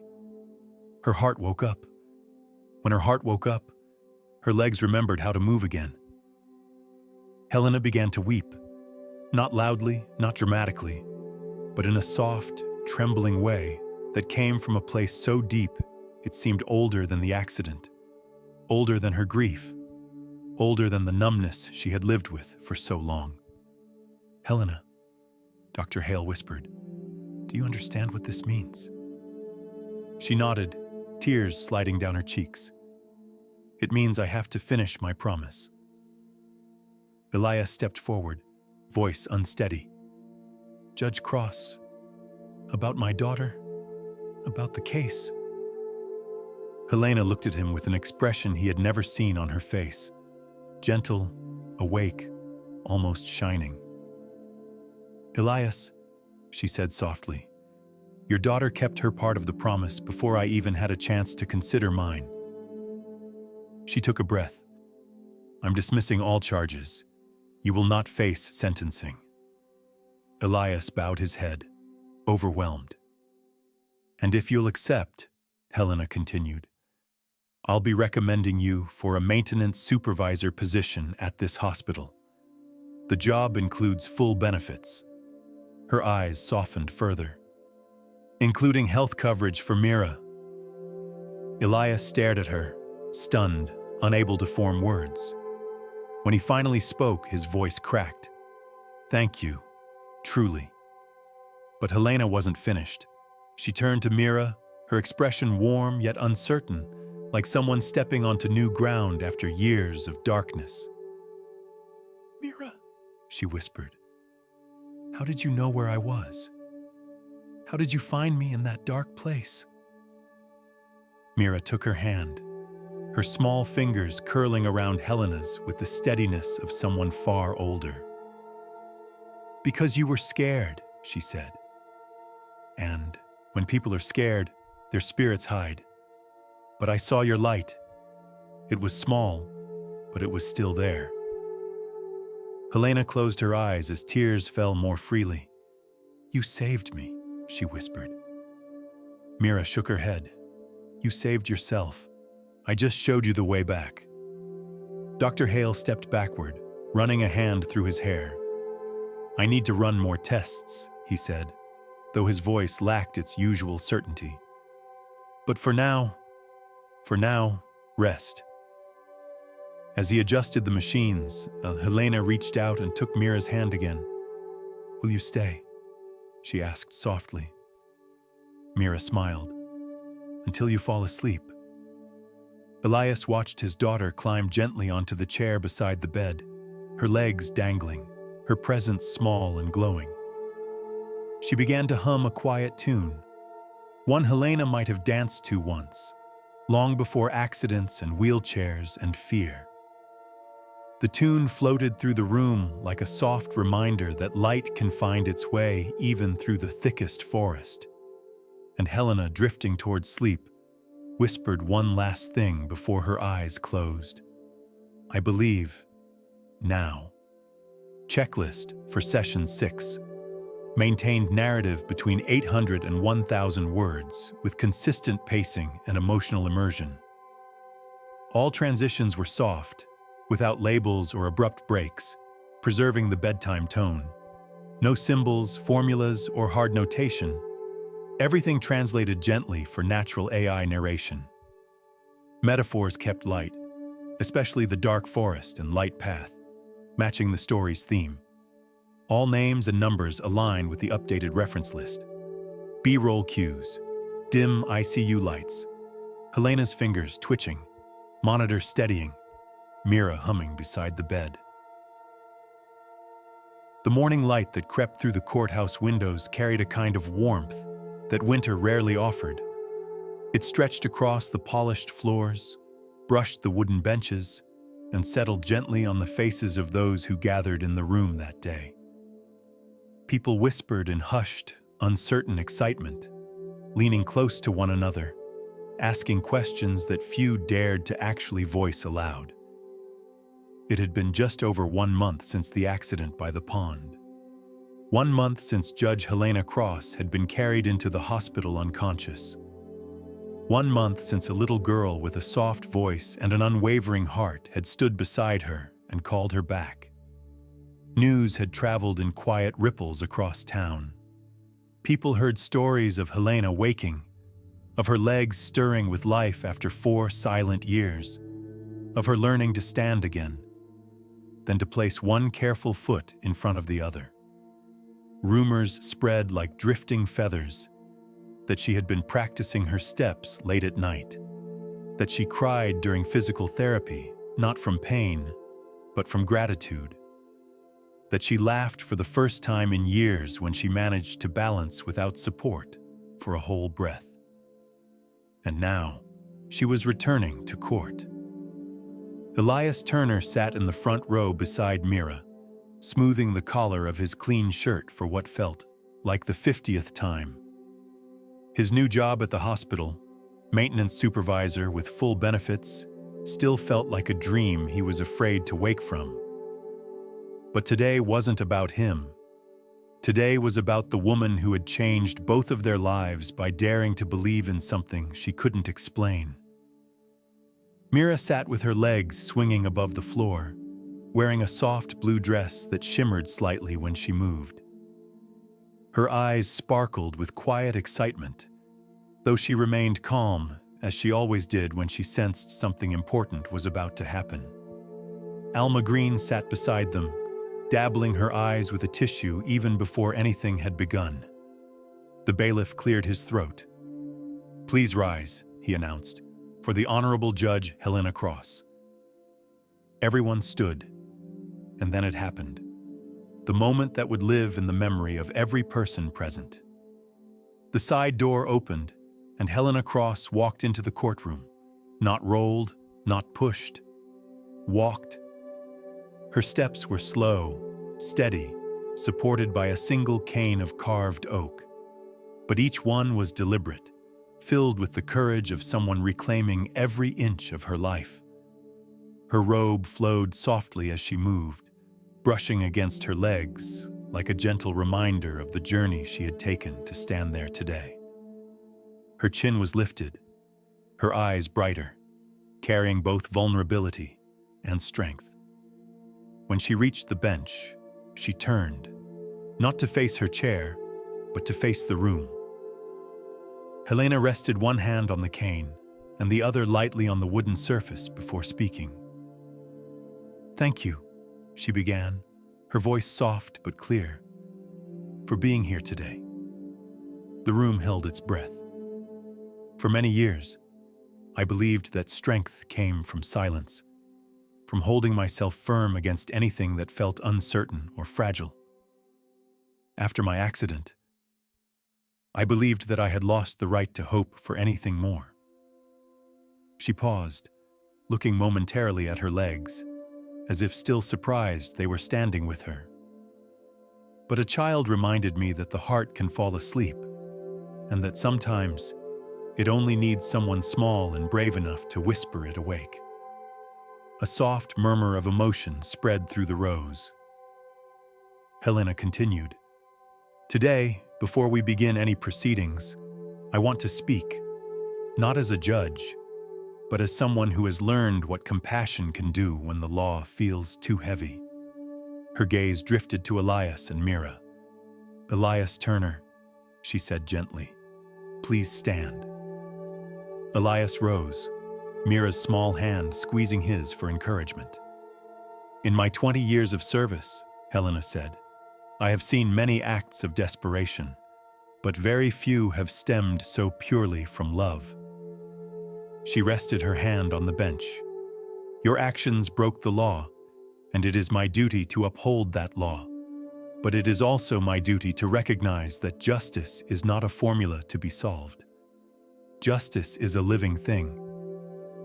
Her heart woke up. When her heart woke up, her legs remembered how to move again. Helena began to weep. Not loudly, not dramatically, but in a soft, trembling way that came from a place so deep it seemed older than the accident, older than her grief, older than the numbness she had lived with for so long. "Helena," Dr. Hale whispered, "do you understand what this means?" She nodded, tears sliding down her cheeks. "It means I have to finish my promise." Elias stepped forward, voice unsteady. "Judge Cross, about my daughter?" about the case. Helena looked at him with an expression he had never seen on her face. Gentle, awake, almost shining. Elias, she said softly, your daughter kept her part of the promise before I even had a chance to consider mine. She took a breath. I'm dismissing all charges. You will not face sentencing. Elias bowed his head, overwhelmed. And if you'll accept, Helena continued, I'll be recommending you for a maintenance supervisor position at this hospital. The job includes full benefits. Her eyes softened further. Including health coverage for Mira. Elias stared at her, stunned, unable to form words. When he finally spoke, his voice cracked. Thank you, truly. But Helena wasn't finished. She turned to Mira, her expression warm yet uncertain, like someone stepping onto new ground after years of darkness. Mira, she whispered, how did you know where I was? How did you find me in that dark place? Mira took her hand, her small fingers curling around Helena's with the steadiness of someone far older. Because you were scared, she said. And when people are scared, their spirits hide. But I saw your light. It was small, but it was still there. Helena closed her eyes as tears fell more freely. You saved me, she whispered. Mira shook her head. You saved yourself. I just showed you the way back. Dr. Hale stepped backward, running a hand through his hair. I need to run more tests, he said, though his voice lacked its usual certainty. But for now, rest. As he adjusted the machines, Helena reached out and took Mira's hand again. Will you stay? She asked softly. Mira smiled. Until you fall asleep. Elias watched his daughter climb gently onto the chair beside the bed, her legs dangling, her presence small and glowing. She began to hum a quiet tune, one Helena might have danced to once, long before accidents and wheelchairs and fear. The tune floated through the room like a soft reminder that light can find its way even through the thickest forest. And Helena, drifting toward sleep, whispered one last thing before her eyes closed. I believe, now. Checklist for Session 6. Maintained narrative between 800 and 1,000 words with consistent pacing and emotional immersion. All transitions were soft, without labels or abrupt breaks, preserving the bedtime tone. No symbols, formulas, or hard notation. Everything translated gently for natural AI narration. Metaphors kept light, especially the dark forest and light path, matching the story's theme. All names and numbers align with the updated reference list. B-roll cues, dim ICU lights, Helena's fingers twitching, monitor steadying, Mira humming beside the bed. The morning light that crept through the courthouse windows carried a kind of warmth that winter rarely offered. It stretched across the polished floors, brushed the wooden benches, and settled gently on the faces of those who gathered in the room that day. People whispered in hushed, uncertain excitement, leaning close to one another, asking questions that few dared to actually voice aloud. It had been just over 1 month since the accident by the pond. 1 month since Judge Helena Cross had been carried into the hospital unconscious. 1 month since a little girl with a soft voice and an unwavering heart had stood beside her and called her back. News had traveled in quiet ripples across town. People heard stories of Helena waking, of her legs stirring with life after 4 silent years, of her learning to stand again, then to place one careful foot in front of the other. Rumors spread like drifting feathers that she had been practicing her steps late at night, that she cried during physical therapy, not from pain, but from gratitude, that she laughed for the first time in years when she managed to balance without support for a whole breath. and now she was returning to court. Elias Turner sat in the front row beside Mira, smoothing the collar of his clean shirt for what felt like the 50th time. His new job at the hospital, maintenance supervisor with full benefits, still felt like a dream he was afraid to wake from. But today wasn't about him. Today was about the woman who had changed both of their lives by daring to believe in something she couldn't explain. Mira sat with her legs swinging above the floor, wearing a soft blue dress that shimmered slightly when she moved. Her eyes sparkled with quiet excitement, though she remained calm, as she always did when she sensed something important was about to happen. Alma Green sat beside them, dabbling her eyes with a tissue even before anything had begun. The bailiff cleared his throat. "Please rise," he announced, "for the Honorable Judge Helena Cross." Everyone stood, and then it happened. The moment that would live in the memory of every person present. The side door opened, and Helena Cross walked into the courtroom. Not rolled, not pushed. Walked. Her steps were slow, steady, supported by a single cane of carved oak. But each one was deliberate, filled with the courage of someone reclaiming every inch of her life. Her robe flowed softly as she moved, brushing against her legs like a gentle reminder of the journey she had taken to stand there today. Her chin was lifted, her eyes brighter, carrying both vulnerability and strength. When she reached the bench, she turned, not to face her chair, but to face the room. Helena rested one hand on the cane and the other lightly on the wooden surface before speaking. "Thank you," she began, her voice soft but clear, "for being here today." The room held its breath. For many years, I believed that strength came from silence, from holding myself firm against anything that felt uncertain or fragile. After my accident, I believed that I had lost the right to hope for anything more. She paused, looking momentarily at her legs, as if still surprised they were standing with her. But a child reminded me that the heart can fall asleep, and that sometimes it only needs someone small and brave enough to whisper it awake. A soft murmur of emotion spread through the rows. Helena continued, "Today, before we begin any proceedings, I want to speak, not as a judge, but as someone who has learned what compassion can do when the law feels too heavy." Her gaze drifted to Elias and Mira. "Elias Turner," she said gently, "please stand." Elias rose, Mira's small hand squeezing his for encouragement. "In my 20 years of service," Helena said, "I have seen many acts of desperation, but very few have stemmed so purely from love." She rested her hand on the bench. "Your actions broke the law, and it is my duty to uphold that law. But it is also my duty to recognize that justice is not a formula to be solved. Justice is a living thing,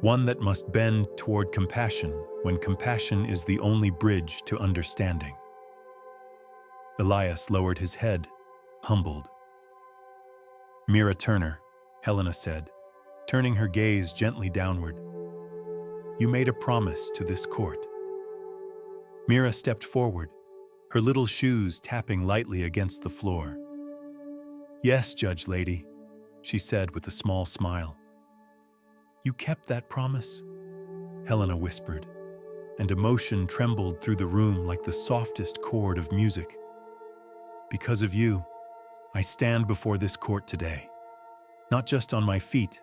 one that must bend toward compassion when compassion is the only bridge to understanding." Elias lowered his head, humbled. "Mira Turner," Helena said, turning her gaze gently downward, "you made a promise to this court." Mira stepped forward, her little shoes tapping lightly against the floor. "Yes, Judge Lady," she said with a small smile. "You kept that promise?" Helena whispered, and emotion trembled through the room like the softest chord of music. "Because of you, I stand before this court today, not just on my feet,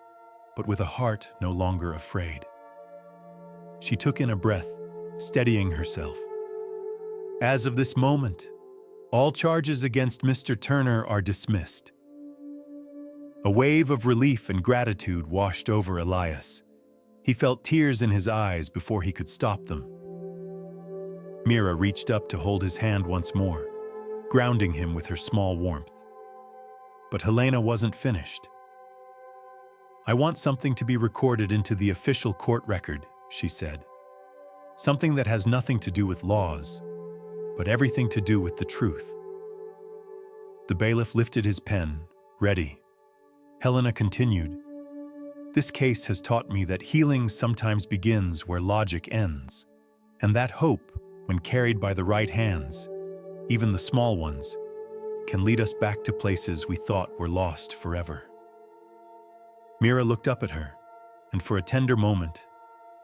but with a heart no longer afraid." She took in a breath, steadying herself. "As of this moment, all charges against Mr. Turner are dismissed." A wave of relief and gratitude washed over Elias. He felt tears in his eyes before he could stop them. Mira reached up to hold his hand once more, grounding him with her small warmth. But Helena wasn't finished. I want something to be recorded into the official court record, she said. Something that has nothing to do with laws, but everything to do with the truth. The bailiff lifted his pen, ready. Helena continued, "This case has taught me that healing sometimes begins where logic ends, and that hope, when carried by the right hands, even the small ones, can lead us back to places we thought were lost forever." Mira looked up at her, and for a tender moment,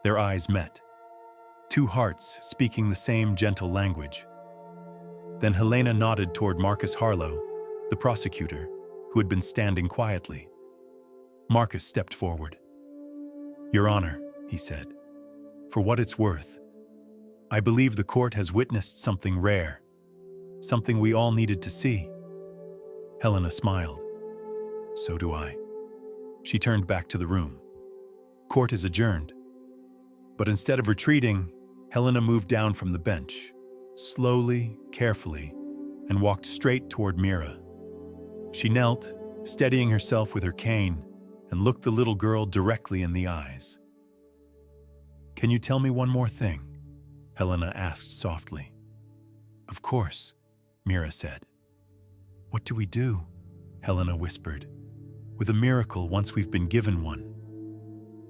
their eyes met. Two hearts speaking the same gentle language. Then Helena nodded toward Marcus Harlow, the prosecutor, who had been standing quietly. Marcus stepped forward. "Your Honor," he said, "for what it's worth, I believe the court has witnessed something rare, something we all needed to see." Helena smiled. "So do I." She turned back to the room. "Court is adjourned." But instead of retreating, Helena moved down from the bench, slowly, carefully, and walked straight toward Mira. She knelt, steadying herself with her cane, and looked the little girl directly in the eyes. "Can you tell me one more thing?" Helena asked softly. "Of course," Mira said. "What do we do?" Helena whispered. "With a miracle once we've been given one."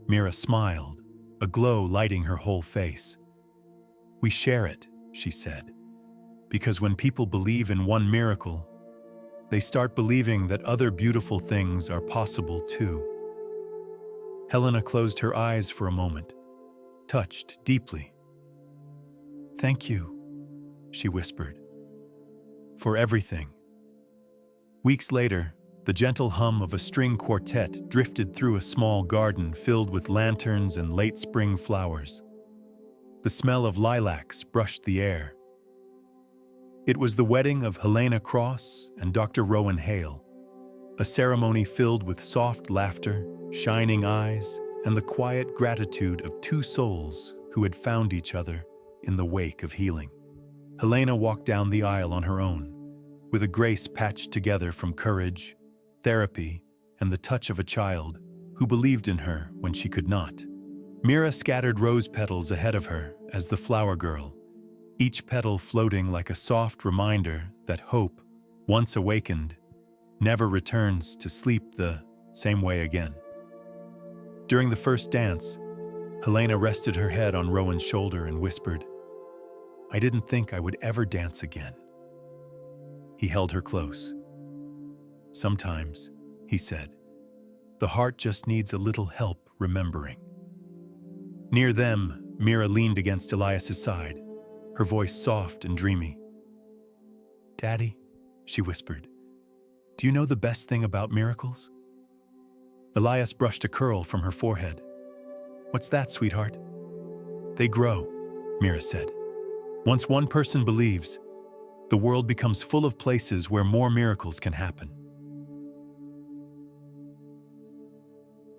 Mira smiled, a glow lighting her whole face. "We share it," she said, "because when people believe in one miracle, they start believing that other beautiful things are possible too." Helena closed her eyes for a moment, touched deeply. "Thank you," she whispered, "for everything." Weeks later, the gentle hum of a string quartet drifted through a small garden filled with lanterns and late spring flowers. The smell of lilacs brushed the air. It was the wedding of Helena Cross and Dr. Rowan Hale, a ceremony filled with soft laughter, shining eyes, and the quiet gratitude of two souls who had found each other in the wake of healing. Helena walked down the aisle on her own, with a grace patched together from courage, therapy, and the touch of a child who believed in her when she could not. Mira scattered rose petals ahead of her as the flower girl, each petal floating like a soft reminder that hope, once awakened, never returns to sleep the same way again. During the first dance, Helena rested her head on Rowan's shoulder and whispered, "I didn't think I would ever dance again." He held her close. "Sometimes," he said, "the heart just needs a little help remembering." Near them, Mira leaned against Elias's side, her voice soft and dreamy. "Daddy," she whispered, "do you know the best thing about miracles?" Elias brushed a curl from her forehead. "What's that, sweetheart?" "They grow," Mira said. "Once one person believes, the world becomes full of places where more miracles can happen."